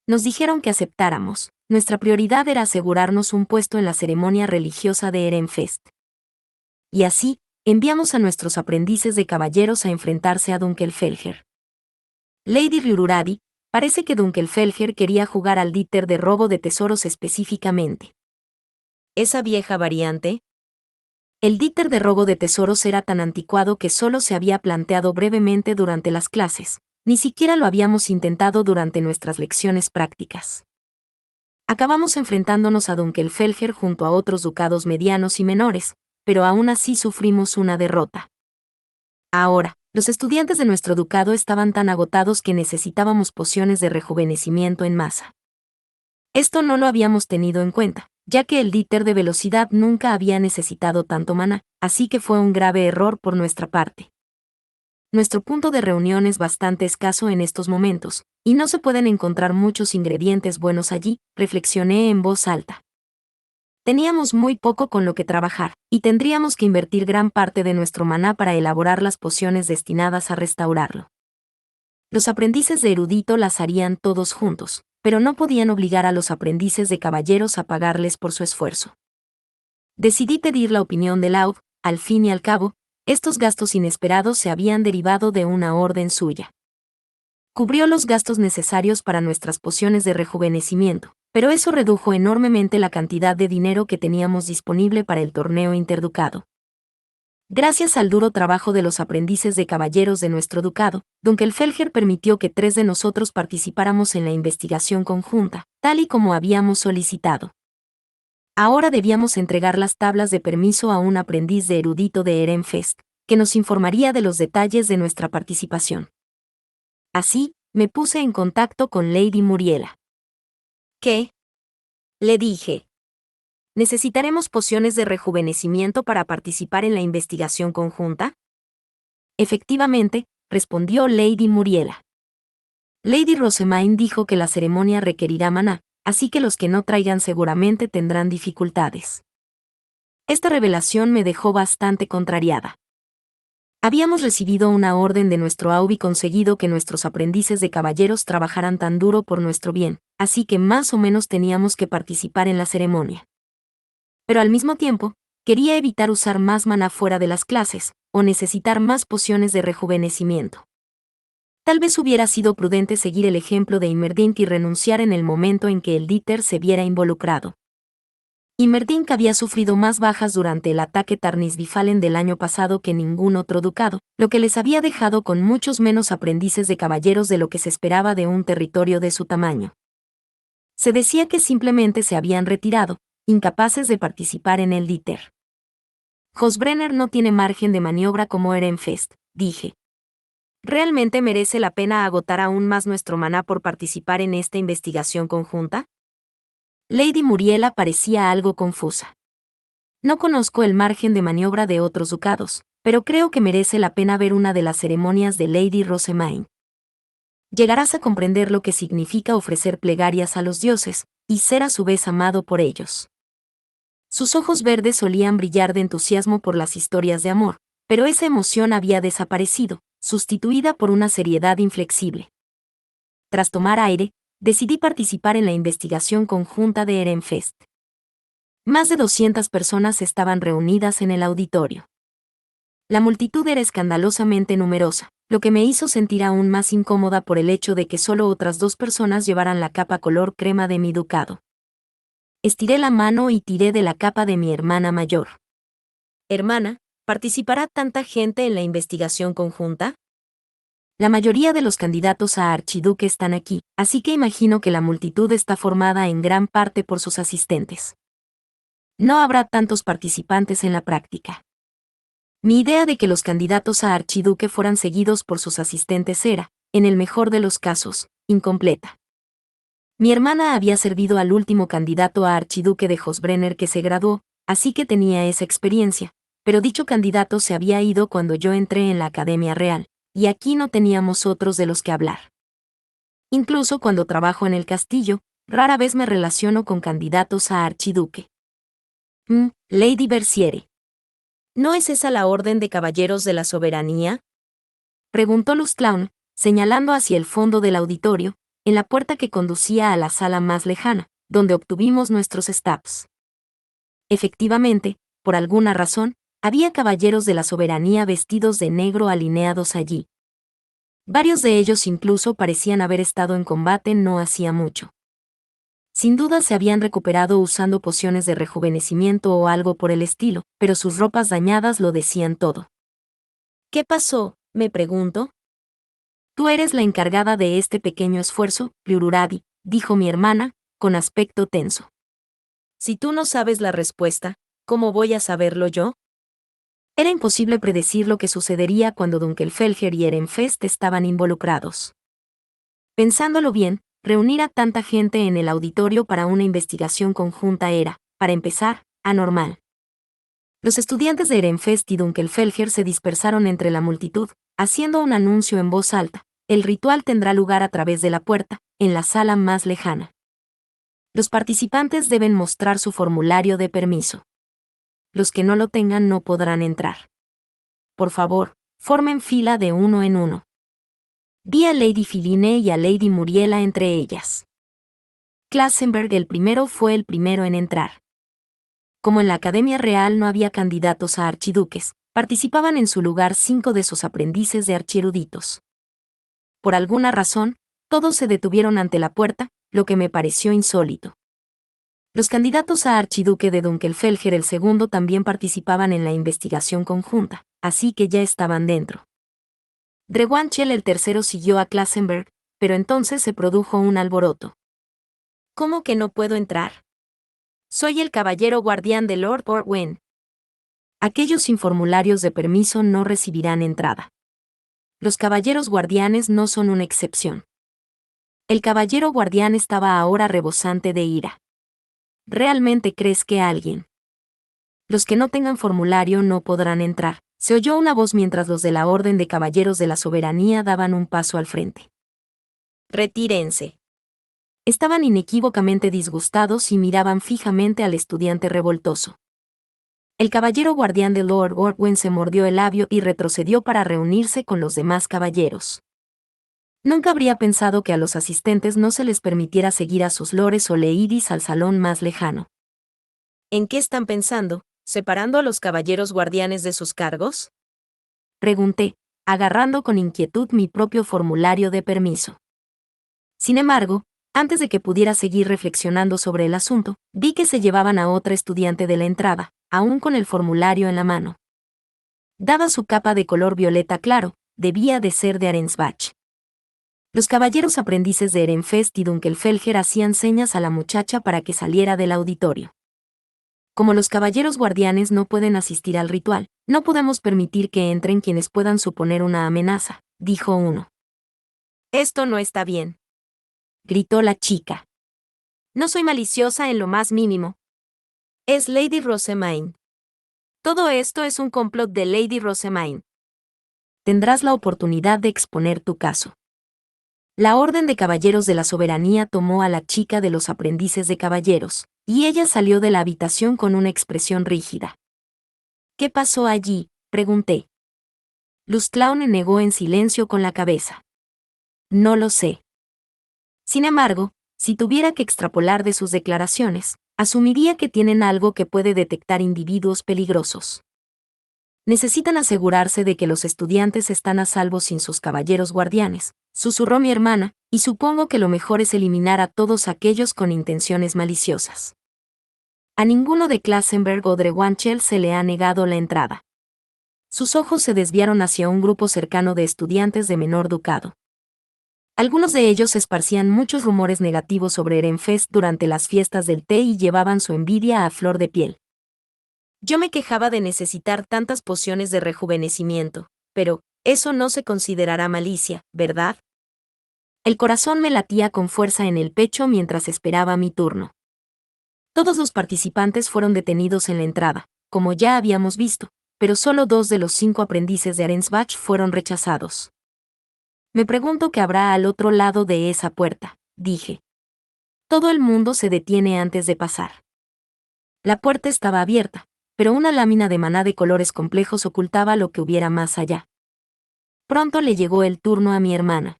Nos dijeron que aceptáramos. Nuestra prioridad era asegurarnos un puesto en la ceremonia religiosa de Ehrenfest. Y así, enviamos a nuestros aprendices de caballeros a enfrentarse a Dunkelfelger. Lady Riururadi, parece que Dunkelfelger quería jugar al Dieter de robo de tesoros específicamente. ¿Esa vieja variante? El Dieter de robo de tesoros era tan anticuado que solo se había planteado brevemente durante las clases, ni siquiera lo habíamos intentado durante nuestras lecciones prácticas. Acabamos enfrentándonos a Dunkelfelger junto a otros ducados medianos y menores, pero aún así sufrimos una derrota. Ahora, los estudiantes de nuestro ducado estaban tan agotados que necesitábamos pociones de rejuvenecimiento en masa. Esto no lo habíamos tenido en cuenta, ya que el Dieter de velocidad nunca había necesitado tanto maná, así que fue un grave error por nuestra parte. Nuestro punto de reunión es bastante escaso en estos momentos, y no se pueden encontrar muchos ingredientes buenos allí, reflexioné en voz alta. Teníamos muy poco con lo que trabajar, y tendríamos que invertir gran parte de nuestro maná para elaborar las pociones destinadas a restaurarlo. Los aprendices de erudito las harían todos juntos, pero no podían obligar a los aprendices de caballeros a pagarles por su esfuerzo. Decidí pedir la opinión de Laud. Al fin y al cabo, estos gastos inesperados se habían derivado de una orden suya. Cubrió los gastos necesarios para nuestras pociones de rejuvenecimiento, pero eso redujo enormemente la cantidad de dinero que teníamos disponible para el torneo interducado. Gracias al duro trabajo de los aprendices de caballeros de nuestro ducado, Dunkelfelger permitió que 3 de nosotros participáramos en la investigación conjunta, tal y como habíamos solicitado. Ahora debíamos entregar las tablas de permiso a un aprendiz de erudito de Ehrenfest, que nos informaría de los detalles de nuestra participación. Así, me puse en contacto con Lady Muriela. ¿Qué? Le dije. ¿Necesitaremos pociones de rejuvenecimiento para participar en la investigación conjunta? Efectivamente, respondió Lady Muriela. Lady Rosemaine dijo que la ceremonia requerirá maná, así que los que no traigan seguramente tendrán dificultades. Esta revelación me dejó bastante contrariada. Habíamos recibido una orden de nuestro Aub y conseguido que nuestros aprendices de caballeros trabajaran tan duro por nuestro bien, así que más o menos teníamos que participar en la ceremonia. Pero al mismo tiempo, quería evitar usar más maná fuera de las clases, o necesitar más pociones de rejuvenecimiento. Tal vez hubiera sido prudente seguir el ejemplo de Imerdink y renunciar en el momento en que el Dieter se viera involucrado. Imerdink había sufrido más bajas durante el ataque Tarnisbifalen del año pasado que ningún otro ducado, lo que les había dejado con muchos menos aprendices de caballeros de lo que se esperaba de un territorio de su tamaño. Se decía que simplemente se habían retirado, incapaces de participar en el Dieter. Hosbrenner no tiene margen de maniobra como Ehrenfest, dije. ¿Realmente merece la pena agotar aún más nuestro maná por participar en esta investigación conjunta? Lady Muriela parecía algo confusa. No conozco el margen de maniobra de otros ducados, pero creo que merece la pena ver una de las ceremonias de Lady Rosemaine. Llegarás a comprender lo que significa ofrecer plegarias a los dioses, y ser a su vez amado por ellos. Sus ojos verdes solían brillar de entusiasmo por las historias de amor, pero esa emoción había desaparecido, sustituida por una seriedad inflexible. Tras tomar aire, decidí participar en la investigación conjunta de Ehrenfest. Más de 200 personas estaban reunidas en el auditorio. La multitud era escandalosamente numerosa, lo que me hizo sentir aún más incómoda por el hecho de que solo otras 2 personas llevaran la capa color crema de mi ducado. Estiré la mano y tiré de la capa de mi hermana mayor. Hermana, ¿participará tanta gente en la investigación conjunta? La mayoría de los candidatos a archiduque están aquí, así que imagino que la multitud está formada en gran parte por sus asistentes. No habrá tantos participantes en la práctica. Mi idea de que los candidatos a archiduque fueran seguidos por sus asistentes era, en el mejor de los casos, incompleta. Mi hermana había servido al último candidato a archiduque de Hosbrenner que se graduó, así que tenía esa experiencia, pero dicho candidato se había ido cuando yo entré en la Academia Real, y aquí no teníamos otros de los que hablar. Incluso cuando trabajo en el castillo, rara vez me relaciono con candidatos a archiduque. Lady Berciere. ¿No es esa la orden de caballeros de la soberanía? Preguntó Luz Clown, señalando hacia el fondo del auditorio, en la puerta que conducía a la sala más lejana, donde obtuvimos nuestros stabs. Efectivamente, por alguna razón, había caballeros de la soberanía vestidos de negro alineados allí. Varios de ellos incluso parecían haber estado en combate no hacía mucho. Sin duda se habían recuperado usando pociones de rejuvenecimiento o algo por el estilo, pero sus ropas dañadas lo decían todo. ¿Qué pasó?, me pregunto. Tú eres la encargada de este pequeño esfuerzo, Plururadi, dijo mi hermana, con aspecto tenso. Si tú no sabes la respuesta, ¿cómo voy a saberlo yo? Era imposible predecir lo que sucedería cuando Dunkelfelger y Ehrenfest estaban involucrados. Pensándolo bien, reunir a tanta gente en el auditorio para una investigación conjunta era, para empezar, anormal. Los estudiantes de Ehrenfest y Dunkelfelger se dispersaron entre la multitud, haciendo un anuncio en voz alta: el ritual tendrá lugar a través de la puerta, en la sala más lejana. Los participantes deben mostrar su formulario de permiso. Los que no lo tengan no podrán entrar. Por favor, formen fila de uno en uno. Vi a Lady Filine y a Lady Muriela entre ellas. Klassenberg el primero fue el primero en entrar. Como en la Academia Real no había candidatos a archiduques, participaban en su lugar 5 de sus aprendices de archieruditos. Por alguna razón, todos se detuvieron ante la puerta, lo que me pareció insólito. Los candidatos a archiduque de Dunkelfelger el segundo también participaban en la investigación conjunta, así que ya estaban dentro. Drewanchel el tercero siguió a Klassenberg, pero entonces se produjo un alboroto. ¿Cómo que no puedo entrar? Soy el caballero guardián de Lord Orwyn. Aquellos sin formularios de permiso no recibirán entrada. Los caballeros guardianes no son una excepción. El caballero guardián estaba ahora rebosante de ira. ¿Realmente crees que alguien? Los que no tengan formulario no podrán entrar. Se oyó una voz mientras los de la Orden de Caballeros de la Soberanía daban un paso al frente. Retírense. Estaban inequívocamente disgustados y miraban fijamente al estudiante revoltoso. El caballero guardián de Lord Orwin se mordió el labio y retrocedió para reunirse con los demás caballeros. Nunca habría pensado que a los asistentes no se les permitiera seguir a sus lores o ladies al salón más lejano. ¿En qué están pensando? ¿Separando a los caballeros guardianes de sus cargos? Pregunté, agarrando con inquietud mi propio formulario de permiso. Sin embargo, antes de que pudiera seguir reflexionando sobre el asunto, vi que se llevaban a otra estudiante de la entrada, aún con el formulario en la mano. Dada su capa de color violeta claro, debía de ser de Arensbach. Los caballeros aprendices de Ehrenfest y Dunkelfelger hacían señas a la muchacha para que saliera del auditorio. Como los caballeros guardianes no pueden asistir al ritual, no podemos permitir que entren quienes puedan suponer una amenaza, dijo uno. Esto no está bien, Gritó la chica. No soy maliciosa en lo más mínimo. Es Lady Rosemaine. Todo esto es un complot de Lady Rosemaine. Tendrás la oportunidad de exponer tu caso. La Orden de Caballeros de la Soberanía tomó a la chica de los aprendices de caballeros, y ella salió de la habitación con una expresión rígida. ¿Qué pasó allí?, pregunté. Lustlaune negó en silencio con la cabeza. No lo sé. Sin embargo, si tuviera que extrapolar de sus declaraciones, asumiría que tienen algo que puede detectar individuos peligrosos. Necesitan asegurarse de que los estudiantes están a salvo sin sus caballeros guardianes, susurró mi hermana, y supongo que lo mejor es eliminar a todos aquellos con intenciones maliciosas. A ninguno de Klassenberg o Drewanchel se le ha negado la entrada. Sus ojos se desviaron hacia un grupo cercano de estudiantes de menor ducado. Algunos de ellos esparcían muchos rumores negativos sobre Ehrenfest durante las fiestas del té y llevaban su envidia a flor de piel. Yo me quejaba de necesitar tantas pociones de rejuvenecimiento, pero eso no se considerará malicia, ¿verdad? El corazón me latía con fuerza en el pecho mientras esperaba mi turno. Todos los participantes fueron detenidos en la entrada, como ya habíamos visto, pero solo 2 de los 5 aprendices de Arensbach fueron rechazados. Me pregunto qué habrá al otro lado de esa puerta, dije. Todo el mundo se detiene antes de pasar. La puerta estaba abierta, pero una lámina de maná de colores complejos ocultaba lo que hubiera más allá. Pronto le llegó el turno a mi hermana.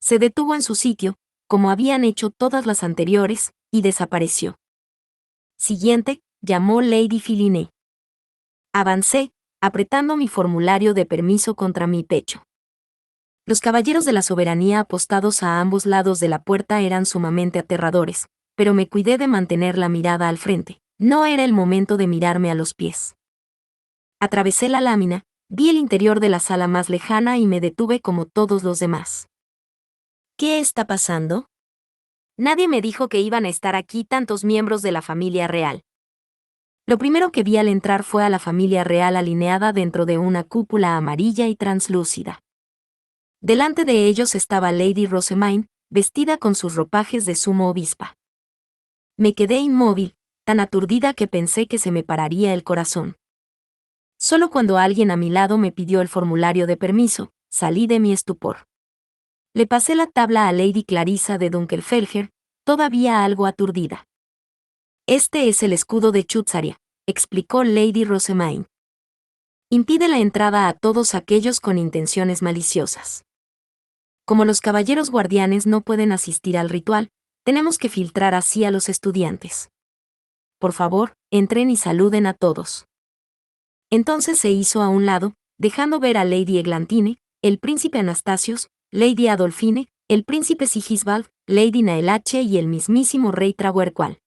Se detuvo en su sitio, como habían hecho todas las anteriores, y desapareció. Siguiente, llamó Lady Filiné. Avancé, apretando mi formulario de permiso contra mi pecho. Los caballeros de la soberanía apostados a ambos lados de la puerta eran sumamente aterradores, pero me cuidé de mantener la mirada al frente. No era el momento de mirarme a los pies. Atravesé la lámina, vi el interior de la sala más lejana y me detuve como todos los demás. ¿Qué está pasando? Nadie me dijo que iban a estar aquí tantos miembros de la familia real. Lo primero que vi al entrar fue a la familia real alineada dentro de una cúpula amarilla y translúcida. Delante de ellos estaba Lady Rosemaine, vestida con sus ropajes de sumo obispa. Me quedé inmóvil, tan aturdida que pensé que se me pararía el corazón. Solo cuando alguien a mi lado me pidió el formulario de permiso, salí de mi estupor. Le pasé la tabla a Lady Clarissa de Dunkelfelger, todavía algo aturdida. Este es el escudo de Chutzaria, explicó Lady Rosemaine. Impide la entrada a todos aquellos con intenciones maliciosas. Como los caballeros guardianes no pueden asistir al ritual, tenemos que filtrar así a los estudiantes. Por favor, entren y saluden a todos. Entonces se hizo a un lado, dejando ver a Lady Eglantine, el príncipe Anastasios, Lady Adolfine, el príncipe Sigisbald, Lady Naelache y el mismísimo rey Trahuercual.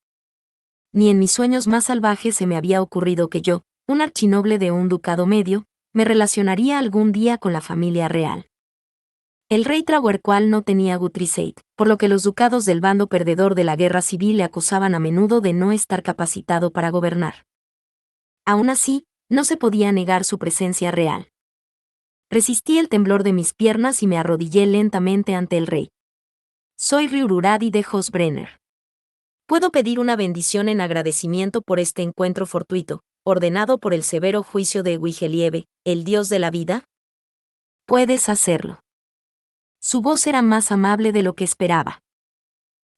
Ni en mis sueños más salvajes se me había ocurrido que yo, un archinoble de un ducado medio, me relacionaría algún día con la familia real. El rey Trahuercual no tenía Gutriseid, por lo que los ducados del bando perdedor de la guerra civil le acusaban a menudo de no estar capacitado para gobernar. Aún así, no se podía negar su presencia real. Resistí el temblor de mis piernas y me arrodillé lentamente ante el rey. Soy Riururadi de Hosbrenner. ¿Puedo pedir una bendición en agradecimiento por este encuentro fortuito, ordenado por el severo juicio de Wigelieve, el dios de la vida? Puedes hacerlo. Su voz era más amable de lo que esperaba.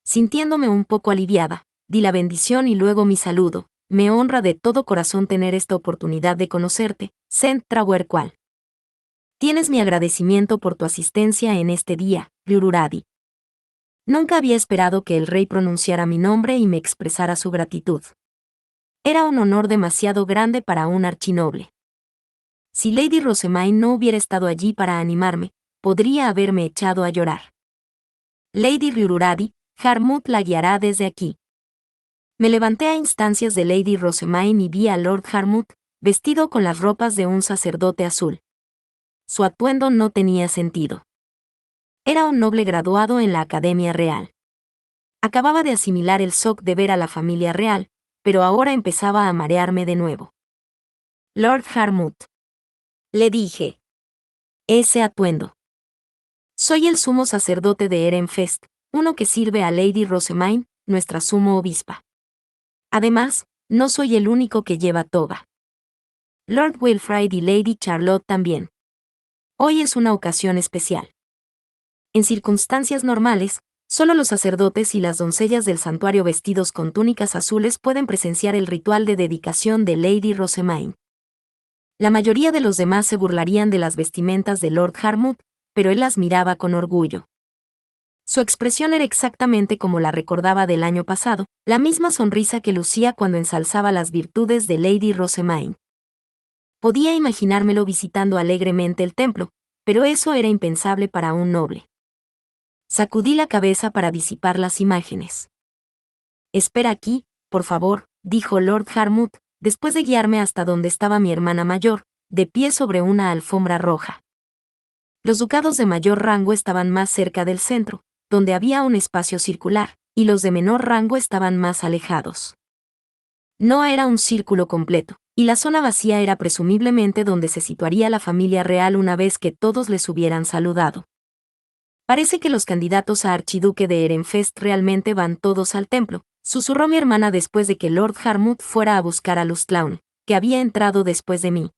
Sintiéndome un poco aliviada, di la bendición y luego mi saludo, me honra de todo corazón tener esta oportunidad de conocerte, Sent Trawerqual. Tienes mi agradecimiento por tu asistencia en este día, Ryururadi. Nunca había esperado que el rey pronunciara mi nombre y me expresara su gratitud. Era un honor demasiado grande para un archinoble. Si Lady Rosemaine no hubiera estado allí para animarme, podría haberme echado a llorar. Lady Ryururadi, Harmut la guiará desde aquí. Me levanté a instancias de Lady Rosemaine y vi a Lord Harmut, vestido con las ropas de un sacerdote azul. Su atuendo no tenía sentido. Era un noble graduado en la Academia Real. Acababa de asimilar el shock de ver a la familia real, pero ahora empezaba a marearme de nuevo. Lord Harmut. Le dije. Ese atuendo. Soy el sumo sacerdote de Erenfest, uno que sirve a Lady Rosemaine, nuestra sumo obispa. Además, no soy el único que lleva toga. Lord Wilfrid y Lady Charlotte también. Hoy es una ocasión especial. En circunstancias normales, solo los sacerdotes y las doncellas del santuario vestidos con túnicas azules pueden presenciar el ritual de dedicación de Lady Rosemaine. La mayoría de los demás se burlarían de las vestimentas de Lord Harmut, pero él las miraba con orgullo. Su expresión era exactamente como la recordaba del año pasado, la misma sonrisa que lucía cuando ensalzaba las virtudes de Lady Rosemaine. Podía imaginármelo visitando alegremente el templo, pero eso era impensable para un noble. Sacudí la cabeza para disipar las imágenes. Espera aquí, por favor, dijo Lord Harmut, después de guiarme hasta donde estaba mi hermana mayor, de pie sobre una alfombra roja. Los ducados de mayor rango estaban más cerca del centro, donde había un espacio circular, y los de menor rango estaban más alejados. No era un círculo completo, y la zona vacía era presumiblemente donde se situaría la familia real una vez que todos les hubieran saludado. Parece que los candidatos a archiduque de Erenfest realmente van todos al templo, susurró mi hermana después de que Lord Harmut fuera a buscar a Lustlaun, que había entrado después de mí.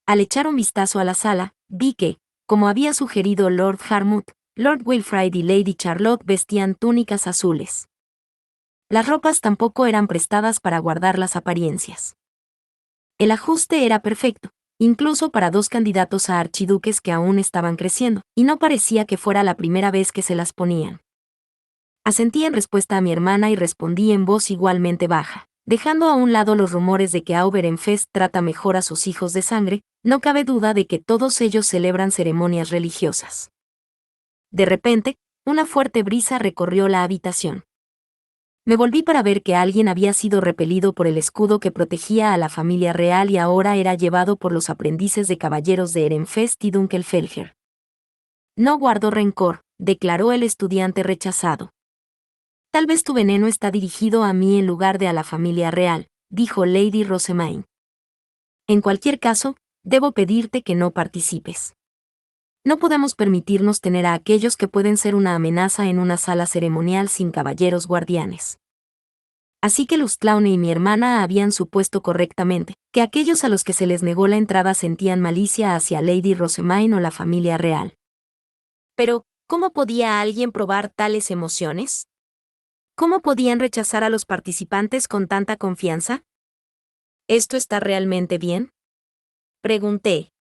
Al echar un vistazo a la sala, vi que, como había sugerido Lord Harmut, Lord Wilfrid y Lady Charlotte vestían túnicas azules. Las ropas tampoco eran prestadas para guardar las apariencias. El ajuste era perfecto, incluso para dos candidatos a archiduques que aún estaban creciendo, y no parecía que fuera la primera vez que se las ponían. Asentí en respuesta a mi hermana y respondí en voz igualmente baja. Dejando a un lado los rumores de que Auberenfest trata mejor a sus hijos de sangre, no cabe duda de que todos ellos celebran ceremonias religiosas. De repente, una fuerte brisa recorrió la habitación. Me volví para ver que alguien había sido repelido por el escudo que protegía a la familia real y ahora era llevado por los aprendices de caballeros de Erenfest y Dunkelfelger. No guardo rencor, declaró el estudiante rechazado. Tal vez tu veneno está dirigido a mí en lugar de a la familia real, dijo Lady Rosemaine. En cualquier caso, debo pedirte que no participes. No podemos permitirnos tener a aquellos que pueden ser una amenaza en una sala ceremonial sin caballeros guardianes. Así que Lustlaune y mi hermana habían supuesto correctamente que aquellos a los que se les negó la entrada sentían malicia hacia Lady Rosemaine o la familia real. Pero, ¿cómo podía alguien probar tales emociones? ¿Cómo podían rechazar a los participantes con tanta confianza? ¿Esto está realmente bien? Pregunté.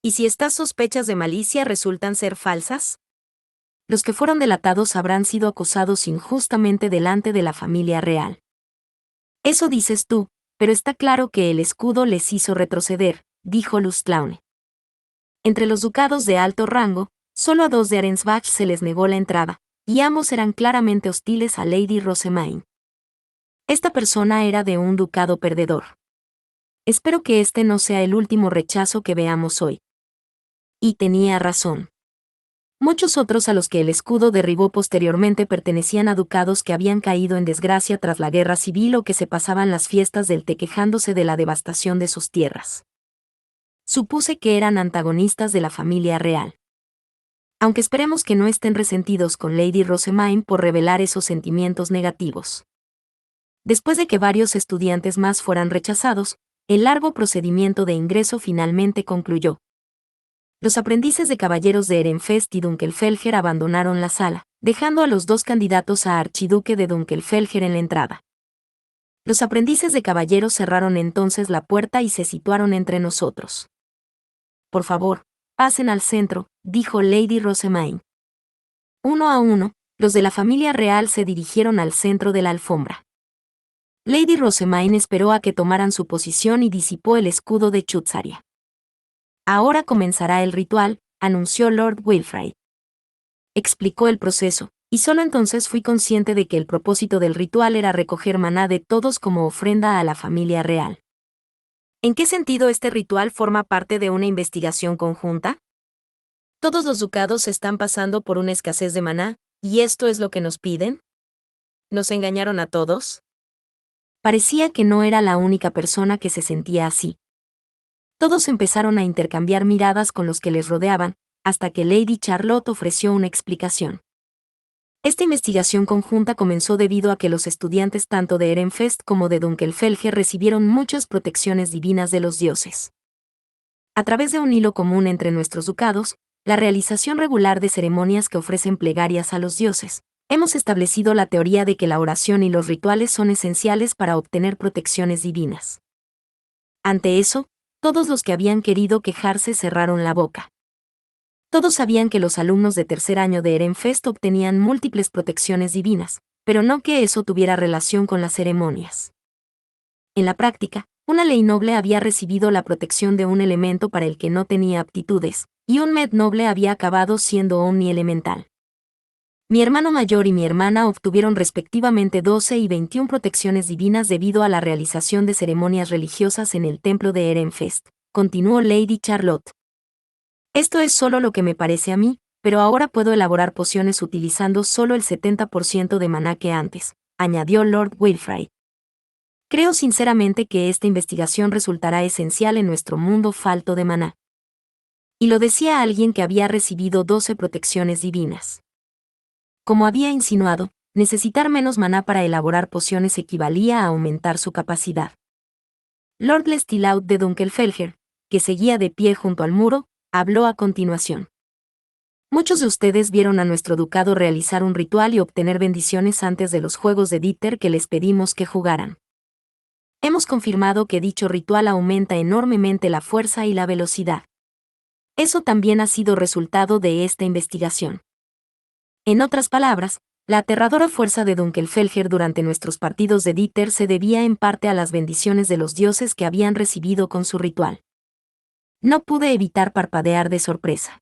¿Y si estas sospechas de malicia resultan ser falsas? Los que fueron delatados habrán sido acusados injustamente delante de la familia real. Eso dices tú, pero está claro que el escudo les hizo retroceder, dijo Lustlaune. Entre los ducados de alto rango, solo a 2 de Arensbach se les negó la entrada, y ambos eran claramente hostiles a Lady Rosemaine. Esta persona era de un ducado perdedor. Espero que este no sea el último rechazo que veamos hoy. Y tenía razón. Muchos otros a los que el escudo derribó posteriormente pertenecían a ducados que habían caído en desgracia tras la guerra civil o que se pasaban las fiestas del té quejándose de la devastación de sus tierras. Supuse que eran antagonistas de la familia real. Aunque esperemos que no estén resentidos con Lady Rosemaine por revelar esos sentimientos negativos. Después de que varios estudiantes más fueran rechazados, el largo procedimiento de ingreso finalmente concluyó. Los aprendices de caballeros de Erenfest y Dunkelfelger abandonaron la sala, dejando a los 2 candidatos a archiduque de Dunkelfelger en la entrada. Los aprendices de caballeros cerraron entonces la puerta y se situaron entre nosotros. Por favor, pasen al centro, dijo Lady Rosemaine. Uno a uno, los de la familia real se dirigieron al centro de la alfombra. Lady Rosemaine esperó a que tomaran su posición y disipó el escudo de Chutzaria. Ahora comenzará el ritual, anunció Lord Wilfrid. Explicó el proceso, y solo entonces fui consciente de que el propósito del ritual era recoger maná de todos como ofrenda a la familia real. ¿En qué sentido este ritual forma parte de una investigación conjunta? Todos los ducados están pasando por una escasez de maná, ¿y esto es lo que nos piden? ¿Nos engañaron a todos? Parecía que no era la única persona que se sentía así. Todos empezaron a intercambiar miradas con los que les rodeaban, hasta que Lady Charlotte ofreció una explicación. Esta investigación conjunta comenzó debido a que los estudiantes tanto de Ehrenfest como de Dunkelfelger recibieron muchas protecciones divinas de los dioses. A través de un hilo común entre nuestros ducados, la realización regular de ceremonias que ofrecen plegarias a los dioses, hemos establecido la teoría de que la oración y los rituales son esenciales para obtener protecciones divinas. Ante eso, todos los que habían querido quejarse cerraron la boca. Todos sabían que los alumnos de tercer año de Ehrenfest obtenían múltiples protecciones divinas, pero no que eso tuviera relación con las ceremonias. En la práctica, una ley noble había recibido la protección de un elemento para el que no tenía aptitudes, y un med noble había acabado siendo omnielemental. Mi hermano mayor y mi hermana obtuvieron respectivamente 12 y 21 protecciones divinas debido a la realización de ceremonias religiosas en el templo de Ehrenfest, continuó Lady Charlotte. Esto es solo lo que me parece a mí, pero ahora puedo elaborar pociones utilizando solo el 70% de maná que antes, añadió Lord Wilfrid. Creo sinceramente que esta investigación resultará esencial en nuestro mundo falto de maná. Y lo decía alguien que había recibido 12 protecciones divinas. Como había insinuado, necesitar menos maná para elaborar pociones equivalía a aumentar su capacidad. Lord Lestilaut de Dunkelfelger, que seguía de pie junto al muro, habló a continuación. Muchos de ustedes vieron a nuestro ducado realizar un ritual y obtener bendiciones antes de los juegos de Dieter que les pedimos que jugaran. Hemos confirmado que dicho ritual aumenta enormemente la fuerza y la velocidad. Eso también ha sido resultado de esta investigación. En otras palabras, la aterradora fuerza de Dunkelfelger durante nuestros partidos de Dieter se debía en parte a las bendiciones de los dioses que habían recibido con su ritual. No pude evitar parpadear de sorpresa.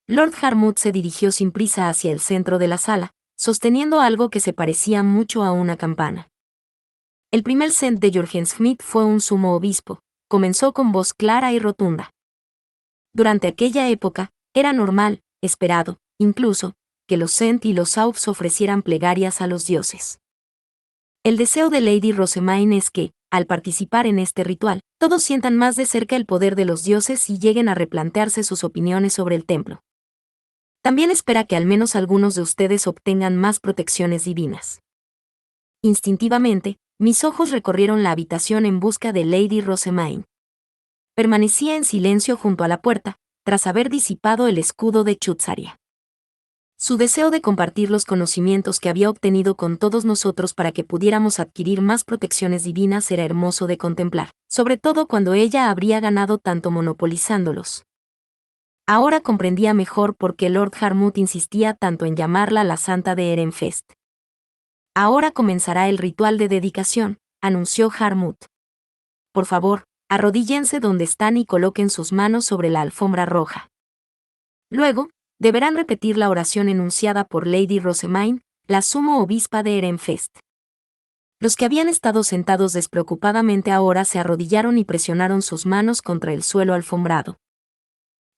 Lord Harmut se dirigió sin prisa hacia el centro de la sala, sosteniendo algo que se parecía mucho a una campana. El primer cent de Jorgenschmidt fue un sumo obispo, comenzó con voz clara y rotunda. Durante aquella época, era normal, esperado, incluso, que los cent y los aufs ofrecieran plegarias a los dioses. El deseo de Lady Rosemaine es que, al participar en este ritual, todos sientan más de cerca el poder de los dioses y lleguen a replantearse sus opiniones sobre el templo. También espera que al menos algunos de ustedes obtengan más protecciones divinas. Instintivamente, mis ojos recorrieron la habitación en busca de Lady Rosemaine. Permanecía en silencio junto a la puerta, tras haber disipado el escudo de Chutzaria. Su deseo de compartir los conocimientos que había obtenido con todos nosotros para que pudiéramos adquirir más protecciones divinas era hermoso de contemplar, sobre todo cuando ella habría ganado tanto monopolizándolos. Ahora comprendía mejor por qué Lord Harmut insistía tanto en llamarla la Santa de Ehrenfest. Ahora comenzará el ritual de dedicación, anunció Harmut. Por favor, arrodíllense donde están y coloquen sus manos sobre la alfombra roja. Luego, deberán repetir la oración enunciada por Lady Rosemaine, la sumo obispa de Ehrenfest. Los que habían estado sentados despreocupadamente ahora se arrodillaron y presionaron sus manos contra el suelo alfombrado.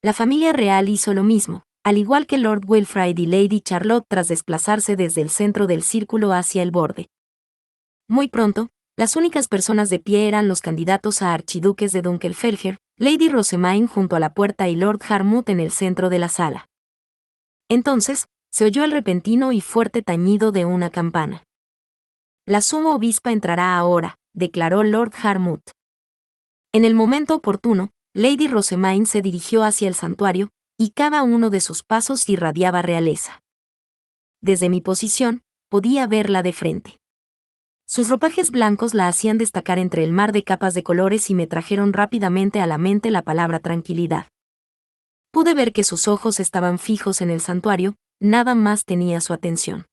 La familia real hizo lo mismo, al igual que Lord Wilfrid y Lady Charlotte tras desplazarse desde el centro del círculo hacia el borde. Muy pronto, las únicas personas de pie eran los candidatos a archiduques de Dunkelfelger, Lady Rosemaine junto a la puerta y Lord Harmut en el centro de la sala. Entonces, se oyó el repentino y fuerte tañido de una campana. La sumo obispa entrará ahora, declaró Lord Harmut. En el momento oportuno, Lady Rosemaine se dirigió hacia el santuario, y cada uno de sus pasos irradiaba realeza. Desde mi posición, podía verla de frente. Sus ropajes blancos la hacían destacar entre el mar de capas de colores y me trajeron rápidamente a la mente la palabra tranquilidad. Pude ver que sus ojos estaban fijos en el santuario, nada más tenía su atención.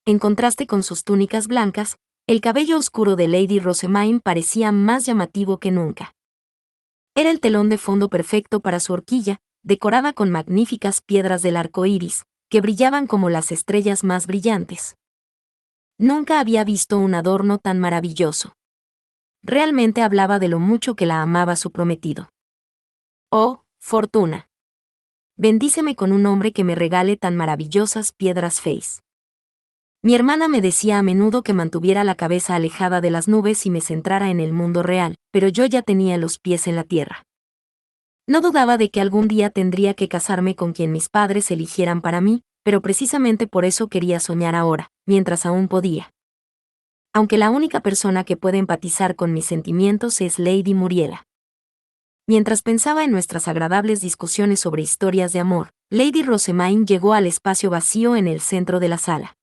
En contraste con sus túnicas blancas, el cabello oscuro de Lady Rosemaine parecía más llamativo que nunca. Era el telón de fondo perfecto para su horquilla, decorada con magníficas piedras del arco iris, que brillaban como las estrellas más brillantes. Nunca había visto un adorno tan maravilloso. Realmente hablaba de lo mucho que la amaba su prometido. Oh, Fortuna. Bendíceme con un hombre que me regale tan maravillosas piedras Face. Mi hermana me decía a menudo que mantuviera la cabeza alejada de las nubes y me centrara en el mundo real, pero yo ya tenía los pies en la tierra. No dudaba de que algún día tendría que casarme con quien mis padres eligieran para mí, pero precisamente por eso quería soñar ahora, mientras aún podía. Aunque la única persona que puede empatizar con mis sentimientos es Lady Muriela. Mientras pensaba en nuestras agradables discusiones sobre historias de amor, Lady Rosemaine llegó al espacio vacío en el centro de la sala.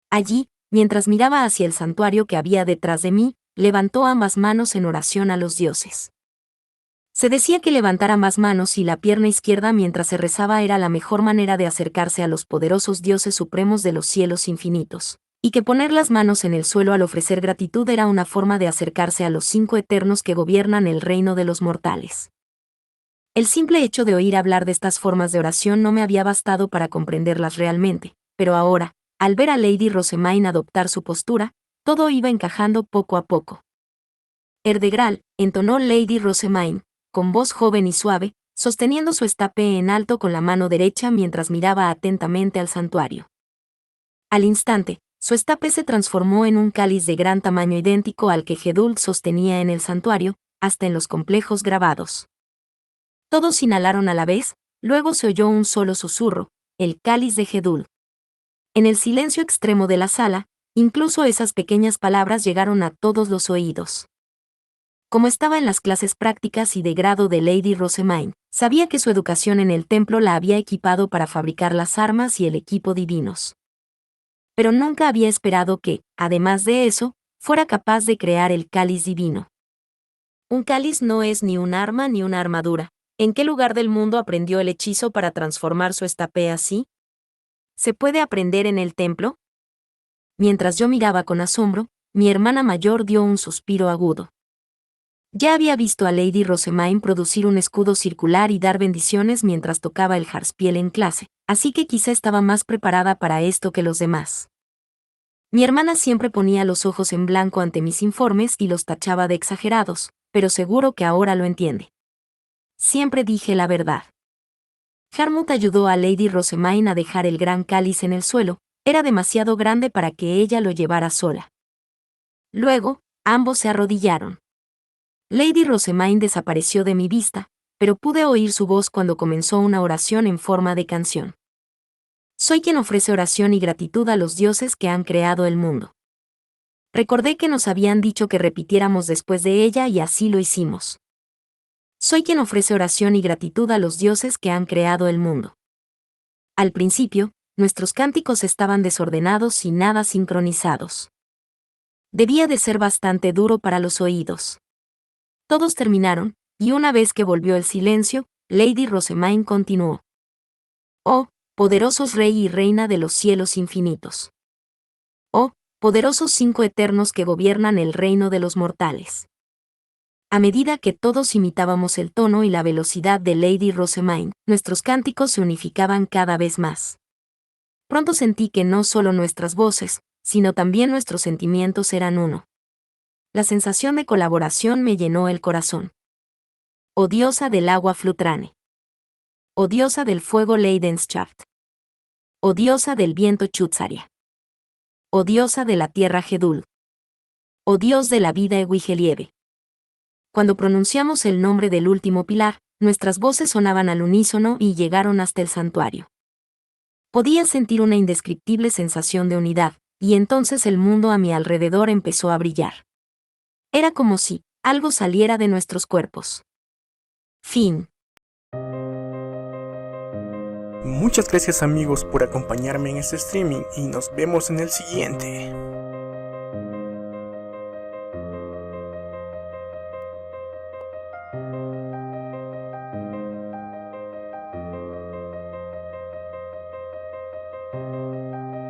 Allí, mientras miraba hacia el santuario que había detrás de mí, levantó ambas manos en oración a los dioses. Se decía que levantar ambas manos y la pierna izquierda mientras se rezaba era la mejor manera de acercarse a los poderosos dioses supremos de los cielos infinitos, y que poner las manos en el suelo al ofrecer gratitud era una forma de acercarse a los 5 eternos que gobiernan el reino de los mortales. El simple hecho de oír hablar de estas formas de oración no me había bastado para comprenderlas realmente, pero ahora, al ver a Lady Rosemaine adoptar su postura, todo iba encajando poco a poco. Erdegral, entonó Lady Rosemaine, con voz joven y suave, sosteniendo su estape en alto con la mano derecha mientras miraba atentamente al santuario. Al instante, su estape se transformó en un cáliz de gran tamaño idéntico al que Geduld sostenía en el santuario, hasta en los complejos grabados. Todos inhalaron a la vez, luego se oyó un solo susurro, el cáliz de Geduld. En el silencio extremo de la sala, incluso esas pequeñas palabras llegaron a todos los oídos. Como estaba en las clases prácticas y de grado de Lady Rosemaine, sabía que su educación en el templo la había equipado para fabricar las armas y el equipo divinos. Pero nunca había esperado que, además de eso, fuera capaz de crear el cáliz divino. Un cáliz no es ni un arma ni una armadura. ¿En qué lugar del mundo aprendió el hechizo para transformar su estape así? ¿Se puede aprender en el templo? Mientras yo miraba con asombro, mi hermana mayor dio un suspiro agudo. Ya había visto a Lady Rosemaine producir un escudo circular y dar bendiciones mientras tocaba el jarspiel en clase, así que quizá estaba más preparada para esto que los demás. Mi hermana siempre ponía los ojos en blanco ante mis informes y los tachaba de exagerados, pero seguro que ahora lo entiende. Siempre dije la verdad. Harmut ayudó a Lady Rosemaine a dejar el gran cáliz en el suelo, era demasiado grande para que ella lo llevara sola. Luego, ambos se arrodillaron. Lady Rosemaine desapareció de mi vista, pero pude oír su voz cuando comenzó una oración en forma de canción. Soy quien ofrece oración y gratitud a los dioses que han creado el mundo. Recordé que nos habían dicho que repitiéramos después de ella y así lo hicimos. Soy quien ofrece oración y gratitud a los dioses que han creado el mundo. Al principio, nuestros cánticos estaban desordenados y nada sincronizados. Debía de ser bastante duro para los oídos. Todos terminaron, y una vez que volvió el silencio, Lady Rosemaine continuó. Oh, poderosos Rey y Reina de los cielos infinitos. Oh, poderosos 5 eternos que gobiernan el reino de los mortales. A medida que todos imitábamos el tono y la velocidad de Lady Rosemaine, nuestros cánticos se unificaban cada vez más. Pronto sentí que no solo nuestras voces, sino también nuestros sentimientos eran uno. La sensación de colaboración me llenó el corazón. Oh diosa del agua Flutrane. Oh diosa del fuego Leidenschaft. Oh diosa del viento Chutzaria. Oh diosa de la tierra Gedul. Oh dios de la vida Ewigelieve. Cuando pronunciamos el nombre del último pilar, nuestras voces sonaban al unísono y llegaron hasta el santuario. Podía sentir una indescriptible sensación de unidad, y entonces el mundo a mi alrededor empezó a brillar. Era como si algo saliera de nuestros cuerpos. Fin. Muchas gracias amigos por acompañarme en este streaming y nos vemos en el siguiente.